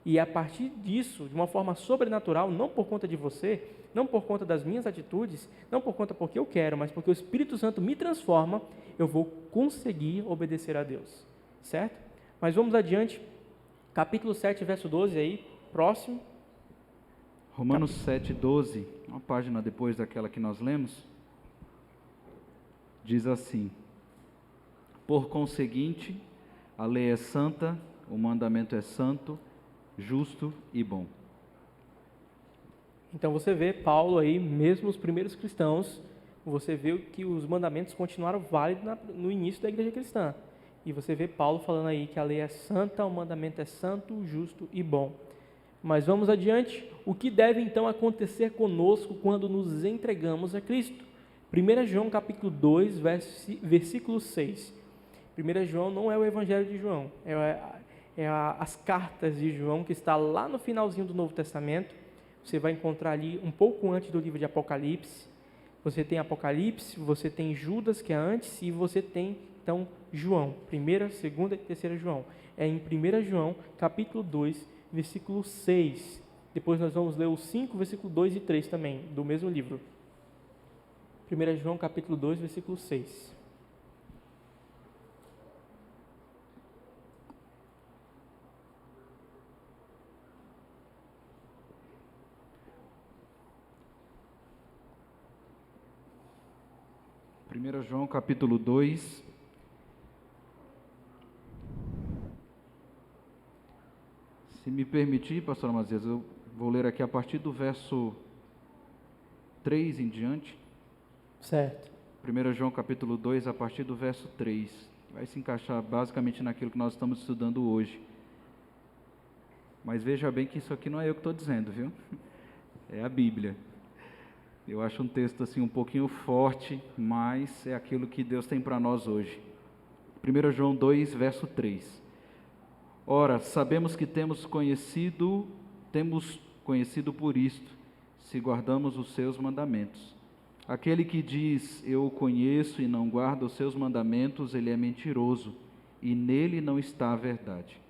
E a partir disso, de uma forma sobrenatural, não por conta de você, não por conta das minhas atitudes, não por conta porque eu quero, mas porque o Espírito Santo me transforma, eu vou conseguir obedecer a Deus, certo? Mas vamos adiante, capítulo 7, verso 12 aí, próximo. Romanos 7, 12, uma página depois daquela que nós lemos, diz assim: por conseguinte, a lei é santa, o mandamento é santo, justo e bom. Então você vê Paulo aí, mesmo os primeiros cristãos, você vê que os mandamentos continuaram válidos no início da igreja cristã. E você vê Paulo falando aí que a lei é santa, o mandamento é santo, justo e bom. Mas vamos adiante. O que deve então acontecer conosco quando nos entregamos a Cristo? 1 João capítulo 2, versículo 6. 1 João não é o Evangelho de João, as cartas de João, que está lá no finalzinho do Novo Testamento. Você vai encontrar ali um pouco antes do livro de Apocalipse. Você tem Apocalipse, você tem Judas, que é antes, e você tem, então, João, 1ª, 2ª e 3ª João. É em 1 João, capítulo 2, versículo 6. Depois nós vamos ler o 5, versículo 2 e 3 também, do mesmo livro. 1 João, capítulo 2, versículo 6. João capítulo 2, se me permitir, pastor Amazias, eu vou ler aqui a partir do verso 3 em diante. Certo. 1 João capítulo 2, a partir do verso 3, vai se encaixar basicamente naquilo que nós estamos estudando hoje. Mas veja bem que isso aqui não é eu que estou dizendo, viu? É a Bíblia. Eu acho um texto assim um pouquinho forte, mas é aquilo que Deus tem para nós hoje. 1 João 2, verso 3. Ora, sabemos que temos conhecido por isto, se guardamos os seus mandamentos. Aquele que diz, eu o conheço e não guarda os seus mandamentos, ele é mentiroso, e nele não está a verdade.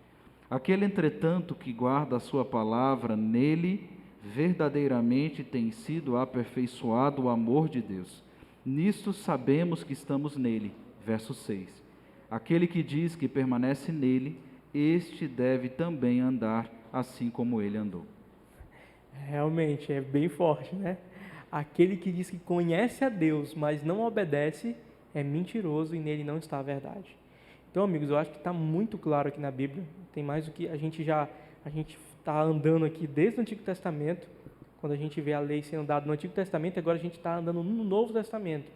Aquele, entretanto, que guarda a sua palavra, nele verdadeiramente tem sido aperfeiçoado o amor de Deus. Nisto sabemos que estamos nele. Verso 6. Aquele que diz que permanece nele, este deve também andar assim como ele andou. Realmente, é bem forte, né? Aquele que diz que conhece a Deus, mas não obedece, é mentiroso e nele não está a verdade. Então, amigos, eu acho que está muito claro aqui na Bíblia. Tem mais do que a gente está andando aqui desde o Antigo Testamento, quando a gente vê a lei sendo dada no Antigo Testamento, agora a gente está andando no Novo Testamento.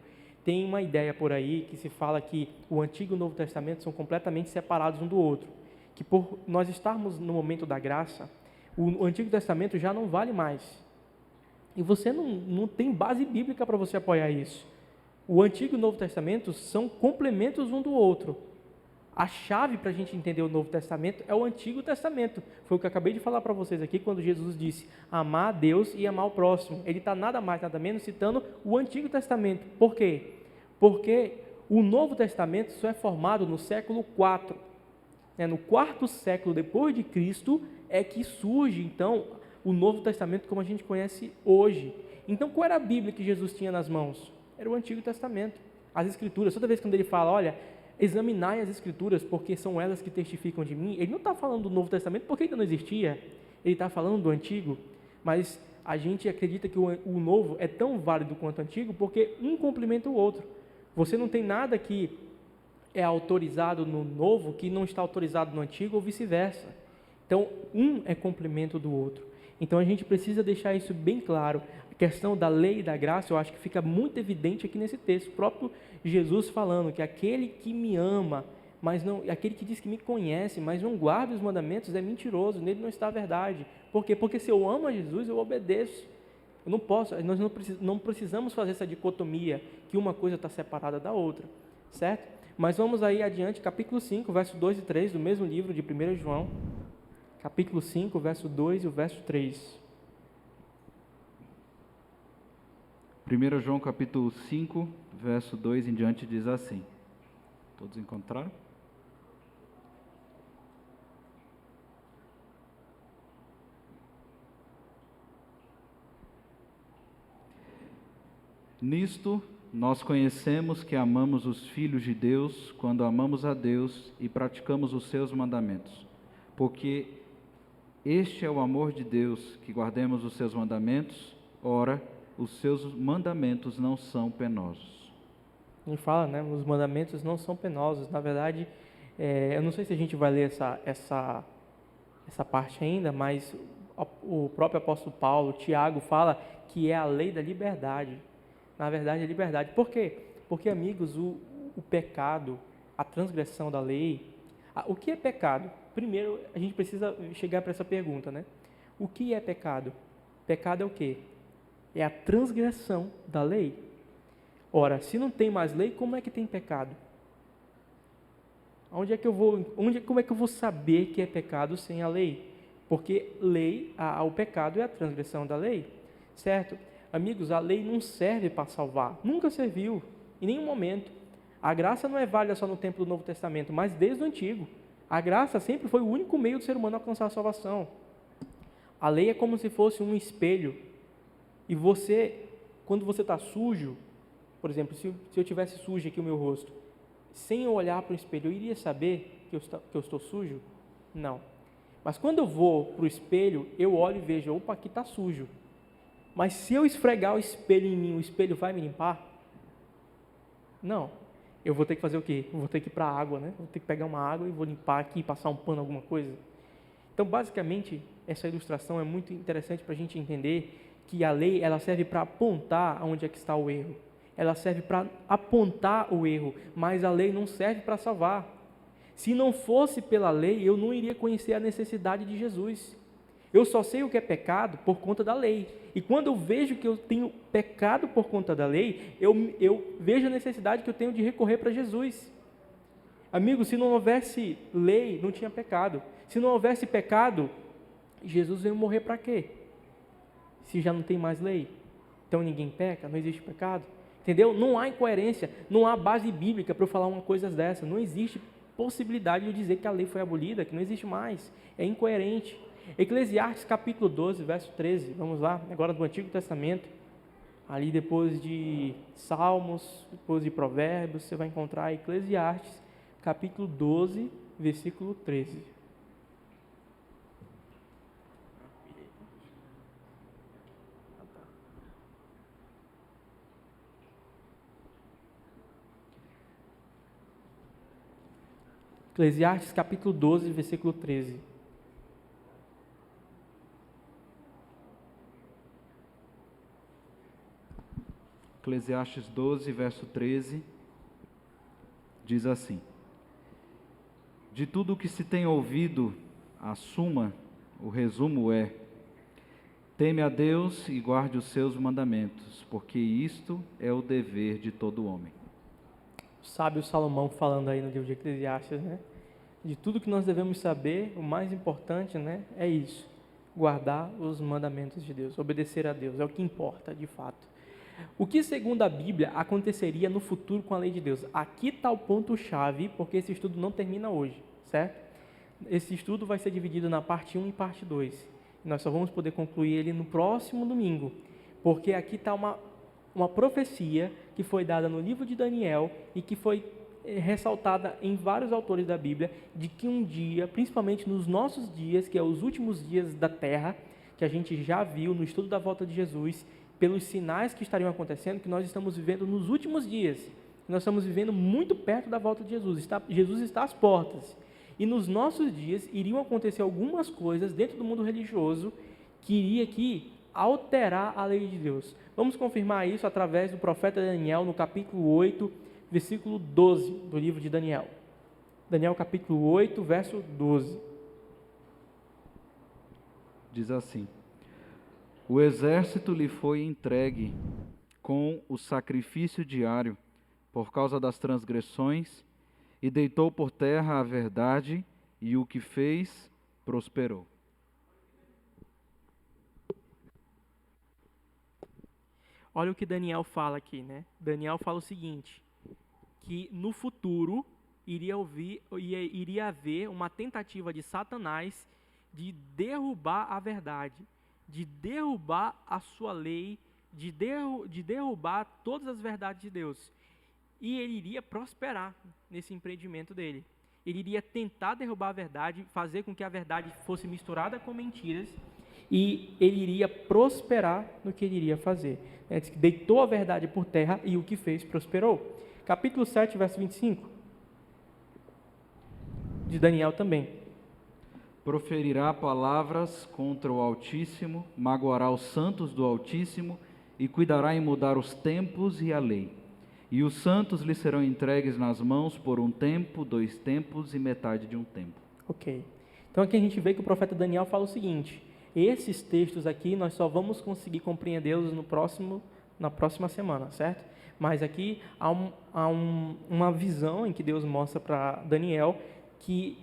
Tem uma ideia por aí que se fala que o Antigo e o Novo Testamento são completamente separados um do outro. Que por nós estarmos no momento da graça, o Antigo Testamento já não vale mais. E você não tem base bíblica para você apoiar isso. O Antigo e o Novo Testamento são complementos um do outro. A chave para a gente entender o Novo Testamento é o Antigo Testamento. Foi o que eu acabei de falar para vocês aqui, quando Jesus disse amar a Deus e amar o próximo. Ele está nada mais, nada menos citando o Antigo Testamento. Por quê? Porque o Novo Testamento só é formado no século IV. No quarto século depois de Cristo é que surge, então, o Novo Testamento como a gente conhece hoje. Então, qual era a Bíblia que Jesus tinha nas mãos? Era o Antigo Testamento. As Escrituras, toda vez que ele fala, olha, examinai as Escrituras, porque são elas que testificam de mim, ele não está falando do Novo Testamento porque ainda não existia, ele está falando do Antigo, mas a gente acredita que o Novo é tão válido quanto o Antigo porque um complementa o outro. Você não tem nada que é autorizado no Novo que não está autorizado no Antigo ou vice-versa. Então, um é complemento do outro. Então, a gente precisa deixar isso bem claro. A questão da lei e da graça, eu acho que fica muito evidente aqui nesse texto. O próprio Jesus falando que aquele que me ama, mas não, aquele que diz que me conhece, mas não guarda os mandamentos, é mentiroso, nele não está a verdade. Por quê? Porque se eu amo a Jesus, eu obedeço. Eu não posso, nós não precisamos fazer essa dicotomia, que uma coisa está separada da outra, certo? Mas vamos aí adiante, capítulo 5, verso 2 e 3, do mesmo livro de 1 João. Capítulo 5, verso 2 e o verso 3. 1 João capítulo 5, verso 2 em diante diz assim. Todos encontraram? Nisto nós conhecemos que amamos os filhos de Deus quando amamos a Deus e praticamos os seus mandamentos. Porque este é o amor de Deus, que guardemos os seus mandamentos. Ora, os seus mandamentos não são penosos. A gente fala, né? Os mandamentos não são penosos. Na verdade, eu não sei se a gente vai ler essa parte ainda, mas o próprio apóstolo Paulo, Tiago, fala que é a lei da liberdade. Na verdade, é liberdade. Por quê? Porque, amigos, o pecado, a transgressão da lei... O que é pecado? Primeiro, a gente precisa chegar para essa pergunta, né? O que é pecado? Pecado é o quê? É a transgressão da lei. Ora, se não tem mais lei, como é que tem pecado? Como é que eu vou saber que é pecado sem a lei? Porque o pecado é a transgressão da lei, certo? Amigos, a lei não serve para salvar, nunca serviu, em nenhum momento. A graça não é válida só no tempo do Novo Testamento, mas desde o Antigo. A graça sempre foi o único meio do ser humano alcançar a salvação. A lei é como se fosse um espelho. E você, quando você está sujo, por exemplo, se eu tivesse sujo aqui o meu rosto, sem eu olhar para o espelho, eu iria saber que eu estou sujo? Não. Mas quando eu vou para o espelho, eu olho e vejo, opa, aqui está sujo. Mas se eu esfregar o espelho em mim, o espelho vai me limpar? Não. Eu vou ter que fazer o quê? Eu vou ter que ir para a água, né? Vou ter que pegar uma água e vou limpar aqui, passar um pano, alguma coisa. Então, basicamente, essa ilustração é muito interessante para a gente entender que a lei ela serve para apontar onde é que está o erro. Ela serve para apontar o erro, mas a lei não serve para salvar. Se não fosse pela lei, eu não iria conhecer a necessidade de Jesus. Eu só sei o que é pecado por conta da lei. E quando eu vejo que eu tenho pecado por conta da lei, eu vejo a necessidade que eu tenho de recorrer para Jesus. Amigo, se não houvesse lei, não tinha pecado. Se não houvesse pecado, Jesus veio morrer para quê? Se já não tem mais lei. Então ninguém peca, não existe pecado. Entendeu? Não há incoerência, não há base bíblica para eu falar uma coisa dessa. Não existe possibilidade de dizer que a lei foi abolida, que não existe mais. É incoerente. Eclesiastes capítulo 12, verso 13. Vamos lá, agora do Antigo Testamento. Ali depois de Salmos, depois de Provérbios, você vai encontrar Eclesiastes capítulo 12, versículo 13. Eclesiastes capítulo 12, versículo 13. Eclesiastes 12, verso 13, diz assim: de tudo o que se tem ouvido, a suma, o resumo é: teme a Deus e guarde os seus mandamentos, porque isto é o dever de todo homem. O sábio Salomão falando aí no livro de Eclesiastes, né? De tudo que nós devemos saber, o mais importante, né, é isso: guardar os mandamentos de Deus, obedecer a Deus, é o que importa de fato. O que, segundo a Bíblia, aconteceria no futuro com a lei de Deus? Aqui está o ponto-chave, porque esse estudo não termina hoje, certo? Esse estudo vai ser dividido na parte 1 e parte 2. Nós só vamos poder concluir ele no próximo domingo, porque aqui está uma profecia que foi dada no livro de Daniel e que foi ressaltada em vários autores da Bíblia, de que um dia, principalmente nos nossos dias, que é os últimos dias da Terra, que a gente já viu no estudo da volta de Jesus, pelos sinais que estariam acontecendo, que nós estamos vivendo nos últimos dias. Nós estamos vivendo muito perto da volta de Jesus. Jesus está às portas. E nos nossos dias iriam acontecer algumas coisas dentro do mundo religioso que iria aqui alterar a lei de Deus. Vamos confirmar isso através do profeta Daniel, no capítulo 8, versículo 12 do livro de Daniel. Daniel capítulo 8, verso 12. Diz assim: o exército lhe foi entregue com o sacrifício diário por causa das transgressões, e deitou por terra a verdade, e o que fez prosperou. Olha o que Daniel fala aqui, né? Daniel fala o seguinte, que no futuro iria haver uma tentativa de Satanás de derrubar a verdade, de derrubar a sua lei, de derrubar todas as verdades de Deus. E ele iria prosperar nesse empreendimento dele. Ele iria tentar derrubar a verdade, fazer com que a verdade fosse misturada com mentiras, e ele iria prosperar no que ele iria fazer. Deitou a verdade por terra e o que fez prosperou. Capítulo 7, verso 25. De Daniel também. Proferirá palavras contra o Altíssimo, magoará os santos do Altíssimo e cuidará em mudar os tempos e a lei. E os santos lhe serão entregues nas mãos por um tempo, 2 tempos e metade de um tempo. Ok. Então aqui a gente vê que o profeta Daniel fala o seguinte: esses textos aqui nós só vamos conseguir compreendê-los na próxima semana, certo? Mas aqui há uma visão em que Deus mostra para Daniel que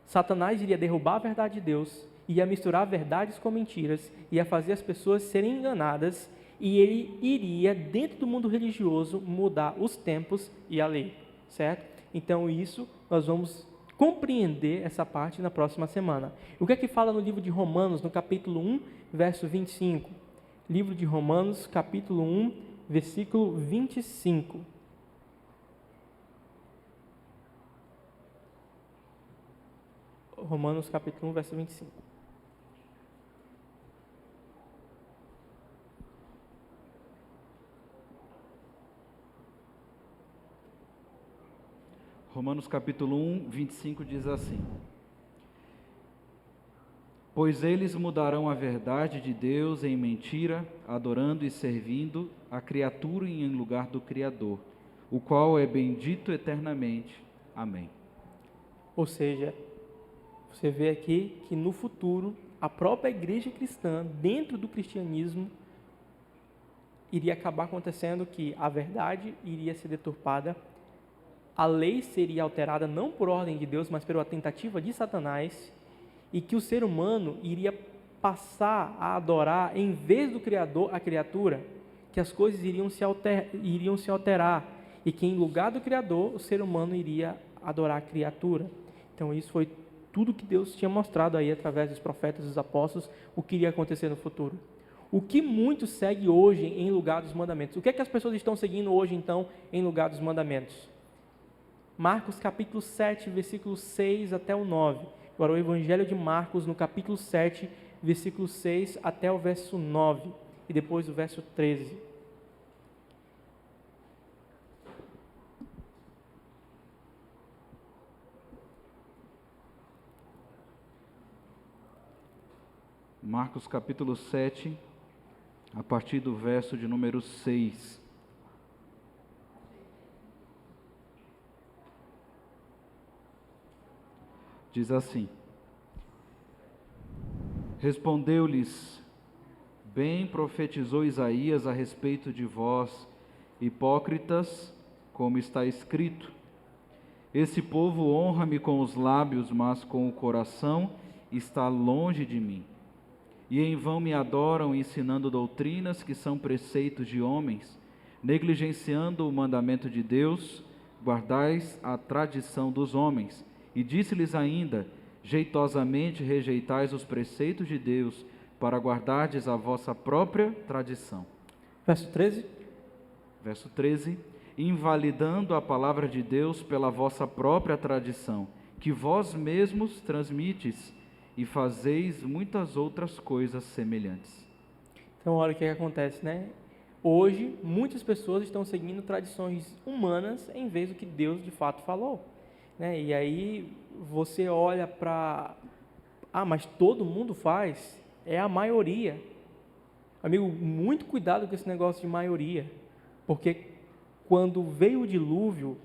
Satanás iria derrubar a verdade de Deus, ia misturar verdades com mentiras, ia fazer as pessoas serem enganadas, e ele iria, dentro do mundo religioso, mudar os tempos e a lei, certo? Então isso, nós vamos compreender essa parte na próxima semana. O que é que fala no livro de Romanos, no capítulo 1, verso 25? Livro de Romanos, capítulo 1, versículo 25. Romanos capítulo 1, verso 25. Romanos capítulo 1, 25 diz assim: pois eles mudarão a verdade de Deus em mentira, adorando e servindo a criatura em lugar do Criador, o qual é bendito eternamente. Amém. Ou seja, você vê aqui que no futuro a própria igreja cristã, dentro do cristianismo, iria acabar acontecendo que a verdade iria ser deturpada, a lei seria alterada não por ordem de Deus, mas pela tentativa de Satanás, e que o ser humano iria passar a adorar, em vez do Criador, a criatura, que as coisas iriam se alterar, e que em lugar do Criador, o ser humano iria adorar a criatura. Então isso foi tudo que Deus tinha mostrado aí através dos profetas e dos apóstolos, o que iria acontecer no futuro. O que muitos seguem hoje em lugar dos mandamentos? O que é que as pessoas estão seguindo hoje, então, em lugar dos mandamentos? Marcos capítulo 7, versículos 6 até o 9. Agora o Evangelho de Marcos, no capítulo 7, versículo 6 até o verso 9. E depois o verso 13. Marcos capítulo 7, a partir do verso de número 6. Diz assim: Respondeu-lhes: Bem profetizou Isaías a respeito de vós, hipócritas, como está escrito: Esse povo honra-me com os lábios, mas com o coração está longe de mim. E em vão me adoram, ensinando doutrinas que são preceitos de homens, negligenciando o mandamento de Deus, guardais a tradição dos homens. E disse-lhes ainda: Jeitosamente rejeitais os preceitos de Deus, para guardardes a vossa própria tradição. Verso 13. Verso 13: Invalidando a palavra de Deus pela vossa própria tradição, que vós mesmos transmites, e fazeis muitas outras coisas semelhantes. Então, olha o que acontece, né? Hoje, muitas pessoas estão seguindo tradições humanas em vez do que Deus de fato falou, né? E aí você olha para... mas todo mundo faz? É a maioria. Amigo, muito cuidado com esse negócio de maioria, porque quando veio o dilúvio,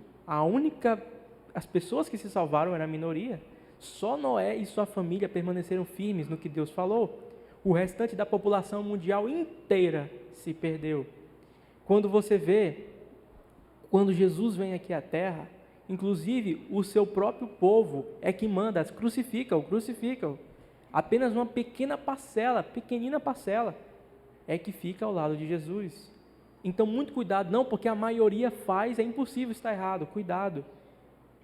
as pessoas que se salvaram eram a minoria. Só Noé e sua família permaneceram firmes no que Deus falou. O restante da população mundial inteira se perdeu. Quando você vê, quando Jesus vem aqui à terra, inclusive o seu próprio povo é que manda, crucificam. Apenas uma pequenina parcela, é que fica ao lado de Jesus. Então, muito cuidado, não porque a maioria faz, é impossível estar errado, cuidado.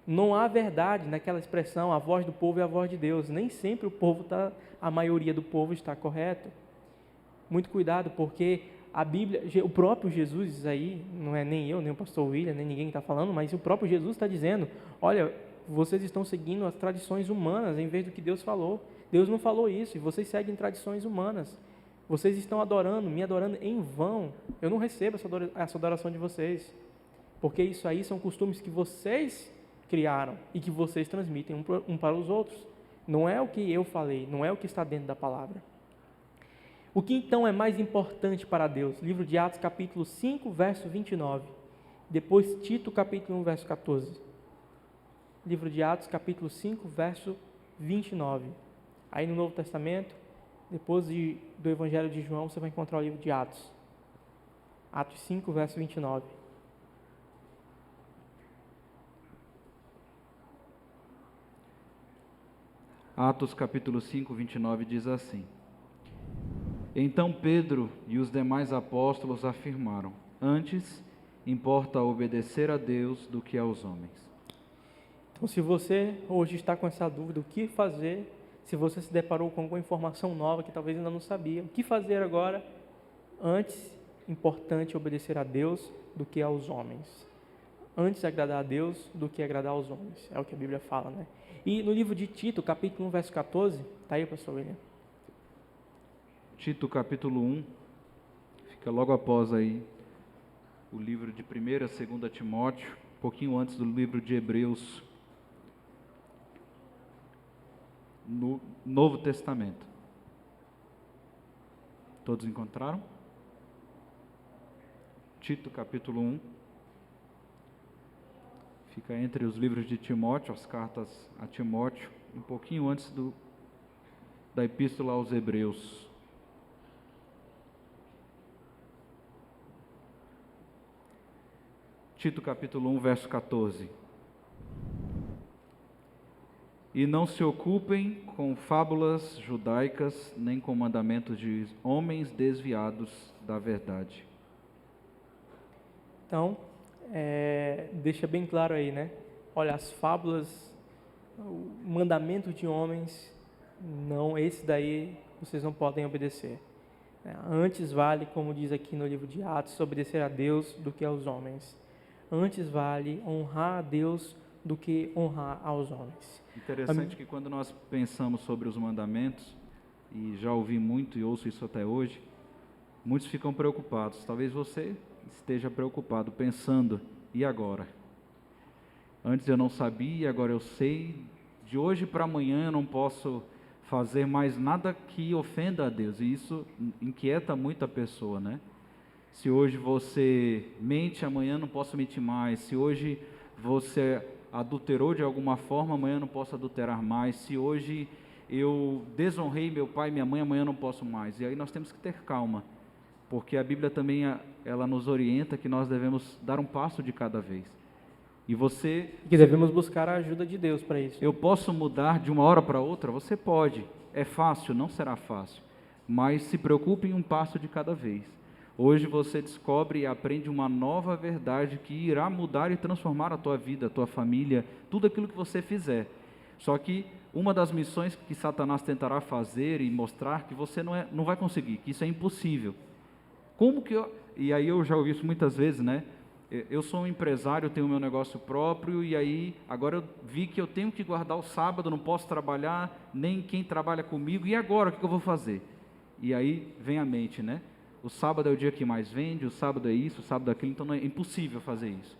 Não há verdade naquela expressão, a voz do povo é a voz de Deus. Nem sempre a maioria do povo está correto. Muito cuidado, porque a Bíblia, o próprio Jesus aí, não é nem eu, nem o pastor William, nem ninguém que está falando, mas o próprio Jesus está dizendo: olha, vocês estão seguindo as tradições humanas em vez do que Deus falou. Deus não falou isso, e vocês seguem tradições humanas. Vocês estão me adorando em vão. Eu não recebo essa adoração de vocês, porque isso aí são costumes que vocês criaram e que vocês transmitem um para os outros. Não é o que eu falei, não é o que está dentro da palavra. O que então é mais importante para Deus? Livro de Atos capítulo 5, verso 29. Depois Tito capítulo 1, verso 14. Livro de Atos capítulo 5, verso 29. Aí no Novo Testamento, depois do Evangelho de João, você vai encontrar o livro de Atos. Atos 5, verso 29. Atos capítulo 5, 29 diz assim: Então Pedro e os demais apóstolos afirmaram: Antes importa obedecer a Deus do que aos homens. Então, se você hoje está com essa dúvida, o que fazer, se você se deparou com alguma informação nova que talvez ainda não sabia, o que fazer agora? Antes, importante obedecer a Deus do que aos homens. Antes agradar a Deus do que agradar aos homens. É o que a Bíblia fala, né? E no livro de Tito, capítulo 1, verso 14, está aí, pastor William? Tito, capítulo 1, fica logo após aí o livro de 1ª e 2ª Timóteo, um pouquinho antes do livro de Hebreus, no Novo Testamento. Todos encontraram? Tito, capítulo 1. Fica entre os livros de Timóteo, as cartas a Timóteo, um pouquinho antes da epístola aos Hebreus. Tito capítulo 1, verso 14. E não se ocupem com fábulas judaicas, nem com mandamentos de homens desviados da verdade. Então, deixa bem claro aí, né? olha, as fábulas, o mandamento de homens, não, esse daí vocês não podem obedecer. Antes vale, como diz aqui no livro de Atos, obedecer a Deus do que aos homens. Antes vale honrar a Deus do que honrar aos homens. Interessante que quando nós pensamos sobre os mandamentos, e já ouvi muito e ouço isso até hoje, muitos ficam preocupados. Talvez você esteja preocupado, pensando, e agora? Antes eu não sabia, agora eu sei. De hoje para amanhã eu não posso fazer mais nada que ofenda a Deus. E isso inquieta muito a pessoa, né? Se hoje você mente, amanhã não posso mentir mais. Se hoje você adulterou de alguma forma, amanhã não posso adulterar mais. Se hoje eu desonrei meu pai e minha mãe, amanhã não posso mais. E aí nós temos que ter calma, porque a Bíblia também ela nos orienta que nós devemos dar um passo de cada vez. E que devemos buscar a ajuda de Deus para isso. Eu posso mudar de uma hora para outra? Você pode. É fácil? Não será fácil. Mas se preocupe em um passo de cada vez. Hoje você descobre e aprende uma nova verdade que irá mudar e transformar a tua vida, a tua família, tudo aquilo que você fizer. Só que uma das missões que Satanás tentará fazer e mostrar que você não vai conseguir, que isso é impossível. E aí eu já ouvi isso muitas vezes, né? Eu sou um empresário, tenho meu negócio próprio, e aí agora eu vi que eu tenho que guardar o sábado, não posso trabalhar, nem quem trabalha comigo, e agora o que eu vou fazer? E aí vem a mente, né? O sábado é o dia que mais vende, o sábado é isso, o sábado é aquilo, então é impossível fazer isso.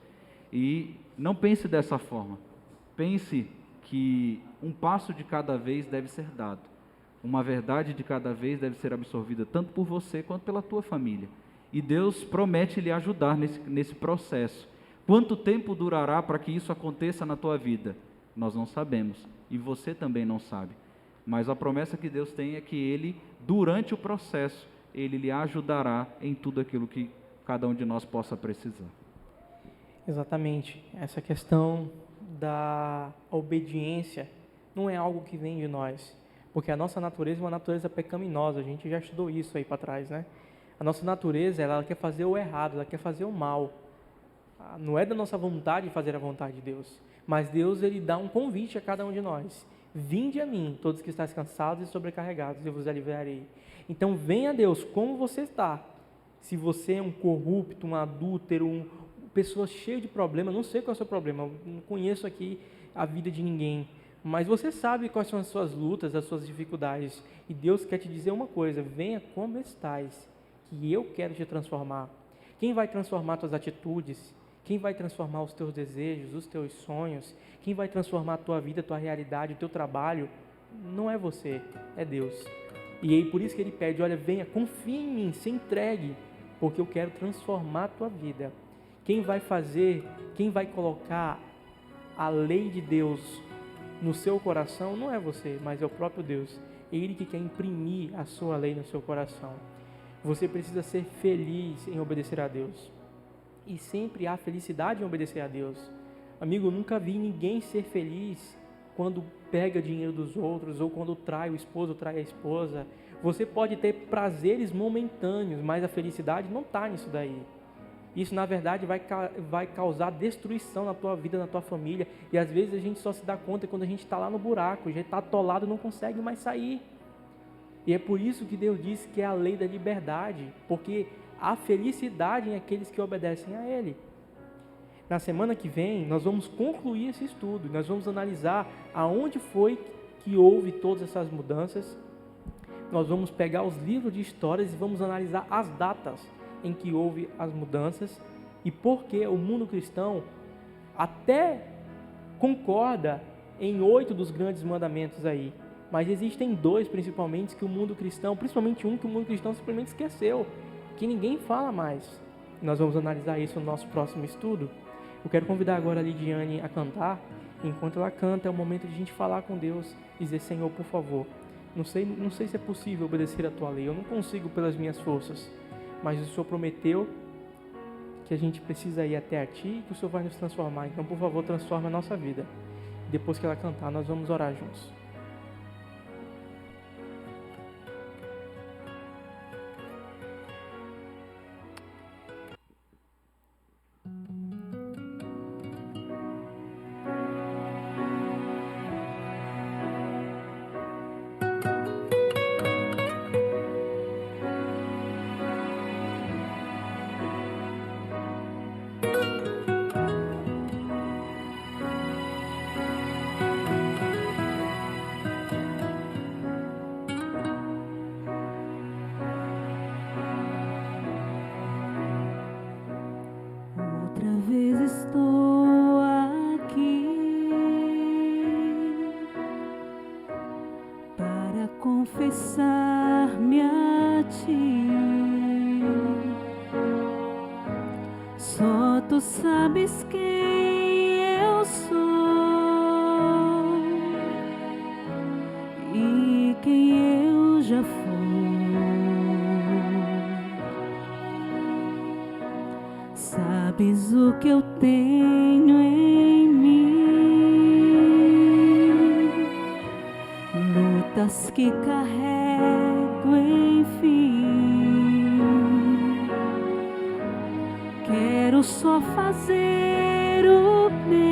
E não pense dessa forma. Pense que um passo de cada vez deve ser dado. Uma verdade de cada vez deve ser absorvida tanto por você quanto pela tua família. E Deus promete lhe ajudar nesse processo. Quanto tempo durará para que isso aconteça na tua vida? Nós não sabemos. E você também não sabe. Mas a promessa que Deus tem é que Ele, durante o processo, Ele lhe ajudará em tudo aquilo que cada um de nós possa precisar. Exatamente. Essa questão da obediência não é algo que vem de nós. Porque a nossa natureza é uma natureza pecaminosa. A gente já estudou isso aí para trás, né? A nossa natureza, ela quer fazer o errado, ela quer fazer o mal. Não é da nossa vontade fazer a vontade de Deus. Mas Deus, Ele dá um convite a cada um de nós. Vinde a mim, todos que estáis cansados e sobrecarregados, eu vos aliviarei. Então, venha a Deus como você está. Se você é um corrupto, um adúltero, pessoa cheia de problemas, não sei qual é o seu problema, eu não conheço aqui a vida de ninguém. Mas você sabe quais são as suas lutas, as suas dificuldades. E Deus quer te dizer uma coisa, venha como estás, que eu quero te transformar. Quem vai transformar tuas atitudes? Quem vai transformar os teus desejos, os teus sonhos? Quem vai transformar a tua vida, a tua realidade, o teu trabalho? Não é você, é Deus. E aí por isso que Ele pede, olha, venha, confie em mim, se entregue, porque eu quero transformar a tua vida. Quem vai fazer, quem vai colocar a lei de Deus no seu coração não é você, mas é o próprio Deus. Ele que quer imprimir a sua lei no seu coração. Você precisa ser feliz em obedecer a Deus. E sempre há felicidade em obedecer a Deus. Amigo, eu nunca vi ninguém ser feliz quando pega dinheiro dos outros ou quando trai o esposo, trai a esposa. Você pode ter prazeres momentâneos, mas a felicidade não está nisso daí. Isso, na verdade, vai causar destruição na tua vida, na tua família. E às vezes a gente só se dá conta quando a gente está lá no buraco, já está atolado e não consegue mais sair. E é por isso que Deus diz que é a lei da liberdade, porque há felicidade em aqueles que obedecem a Ele. Na semana que vem, nós vamos concluir esse estudo, nós vamos analisar aonde foi que houve todas essas mudanças. Nós vamos pegar os livros de histórias e vamos analisar as datas em que houve as mudanças e por que o mundo cristão até concorda em 8 dos grandes mandamentos aí. Mas existem 2 principalmente que o mundo cristão, principalmente um que o mundo cristão simplesmente esqueceu, que ninguém fala mais. Nós vamos analisar isso no nosso próximo estudo. Eu quero convidar agora a Lidiane a cantar. Enquanto ela canta, é o momento de a gente falar com Deus, dizer, Senhor, por favor, não sei se é possível obedecer a Tua lei, eu não consigo pelas minhas forças, mas o Senhor prometeu que a gente precisa ir até a Ti e que o Senhor vai nos transformar. Então, por favor, transforma a nossa vida. Depois que ela cantar, nós vamos orar juntos. Tu sabes quem eu sou e quem eu já fui. Sabes o que eu tenho em mim, lutas que carrego, enfim. Quero só fazer o bem,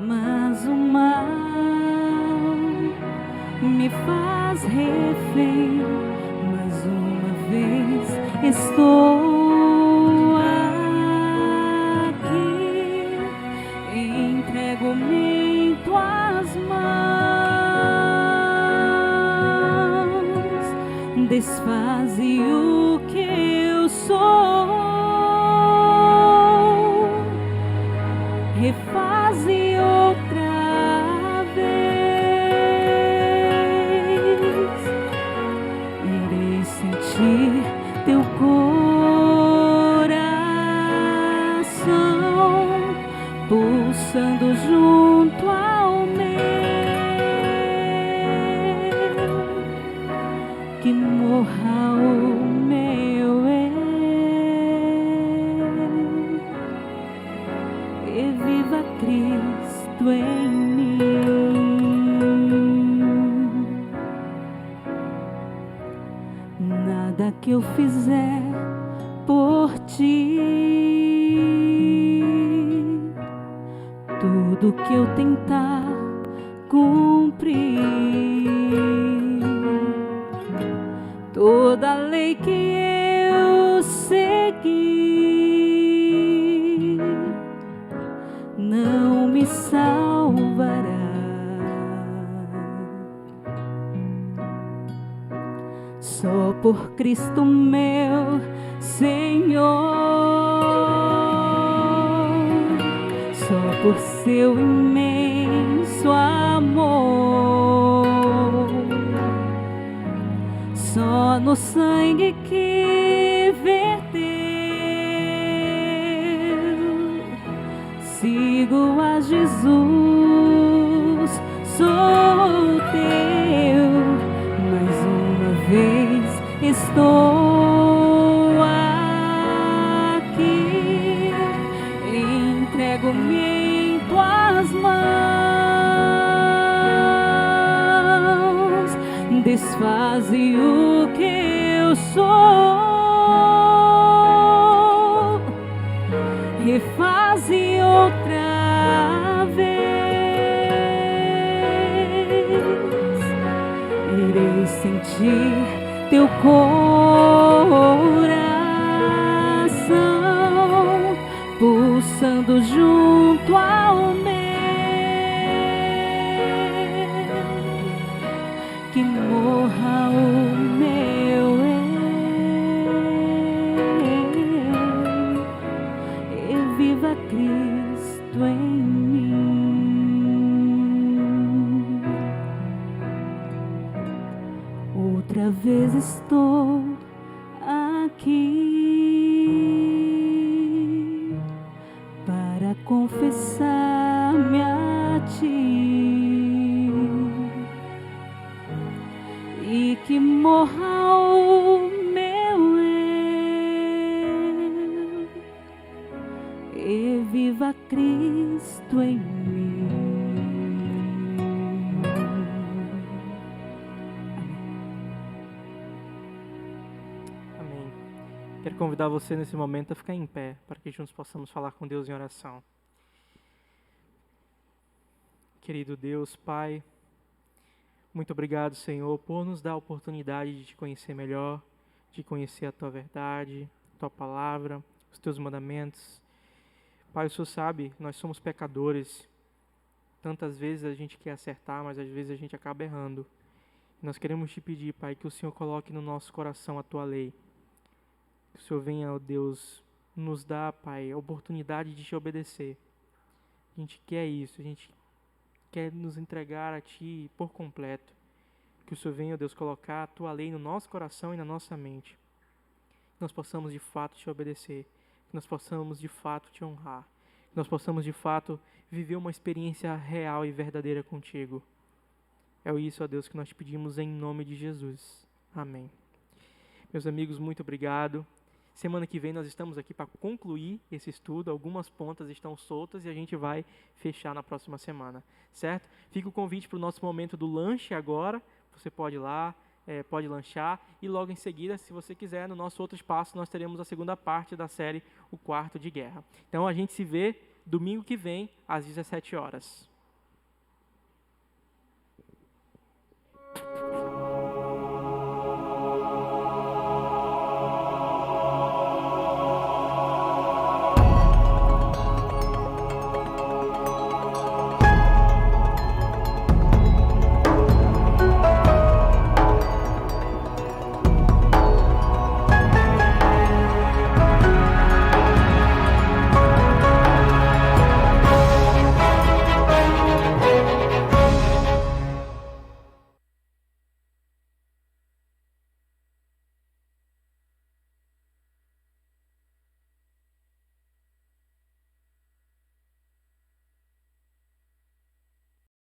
mas o mal me faz refém. Mais uma vez estou aqui, entrego-me em tuas mãos. Desfaze o que eu sou, refaze outra vez. Irei sentir teu coração pulsando junto ao meu, que morra o meu eu e viva Cristo em mim. Nada que eu fizer por ti, tudo que eu tentar cumprir, toda lei que eu seguir não me salvará. Só por Cristo meu Senhor, só por seu imenso amor, só no sangue que verteu, sigo a Jesus, sou teu. Mais uma vez estou aqui, entrego-me em tuas mãos. Desfaze o que eu sou, refaze outra vez. Irei sentir teu coração pulsando junto ao meu, que morra o meu eu e viva Cristo em mim. Outra vez estou aqui para confessar-me a ti e que morra o meu eu e viva Cristo em mim. Amém. Quero convidar você nesse momento a ficar em pé, para que juntos possamos falar com Deus em oração. Querido Deus, Pai, muito obrigado, Senhor, por nos dar a oportunidade de te conhecer melhor, de conhecer a Tua verdade, a Tua palavra, os Teus mandamentos. Pai, o Senhor sabe, nós somos pecadores. Tantas vezes a gente quer acertar, mas às vezes a gente acaba errando. Nós queremos te pedir, Pai, que o Senhor coloque no nosso coração a Tua lei. Que o Senhor venha, ó Deus, nos dar, Pai, a oportunidade de te obedecer. A gente quer isso, a gente quer nos entregar a Ti por completo. Que o Senhor venha, ó Deus, colocar a Tua lei no nosso coração e na nossa mente. que nós possamos de fato te obedecer, que nós possamos de fato te honrar, que nós possamos de fato viver uma experiência real e verdadeira contigo. É isso, ó Deus, que nós te pedimos em nome de Jesus. Amém. Meus amigos, muito obrigado. Semana que vem nós estamos aqui para concluir esse estudo. Algumas pontas estão soltas e a gente vai fechar na próxima semana, certo? Fica o convite para o nosso momento do lanche agora. Você pode ir lá, pode lanchar e logo em seguida, se você quiser, no nosso outro espaço nós teremos a segunda parte da série O Quarto de Guerra. Então a gente se vê domingo que vem às 17 horas.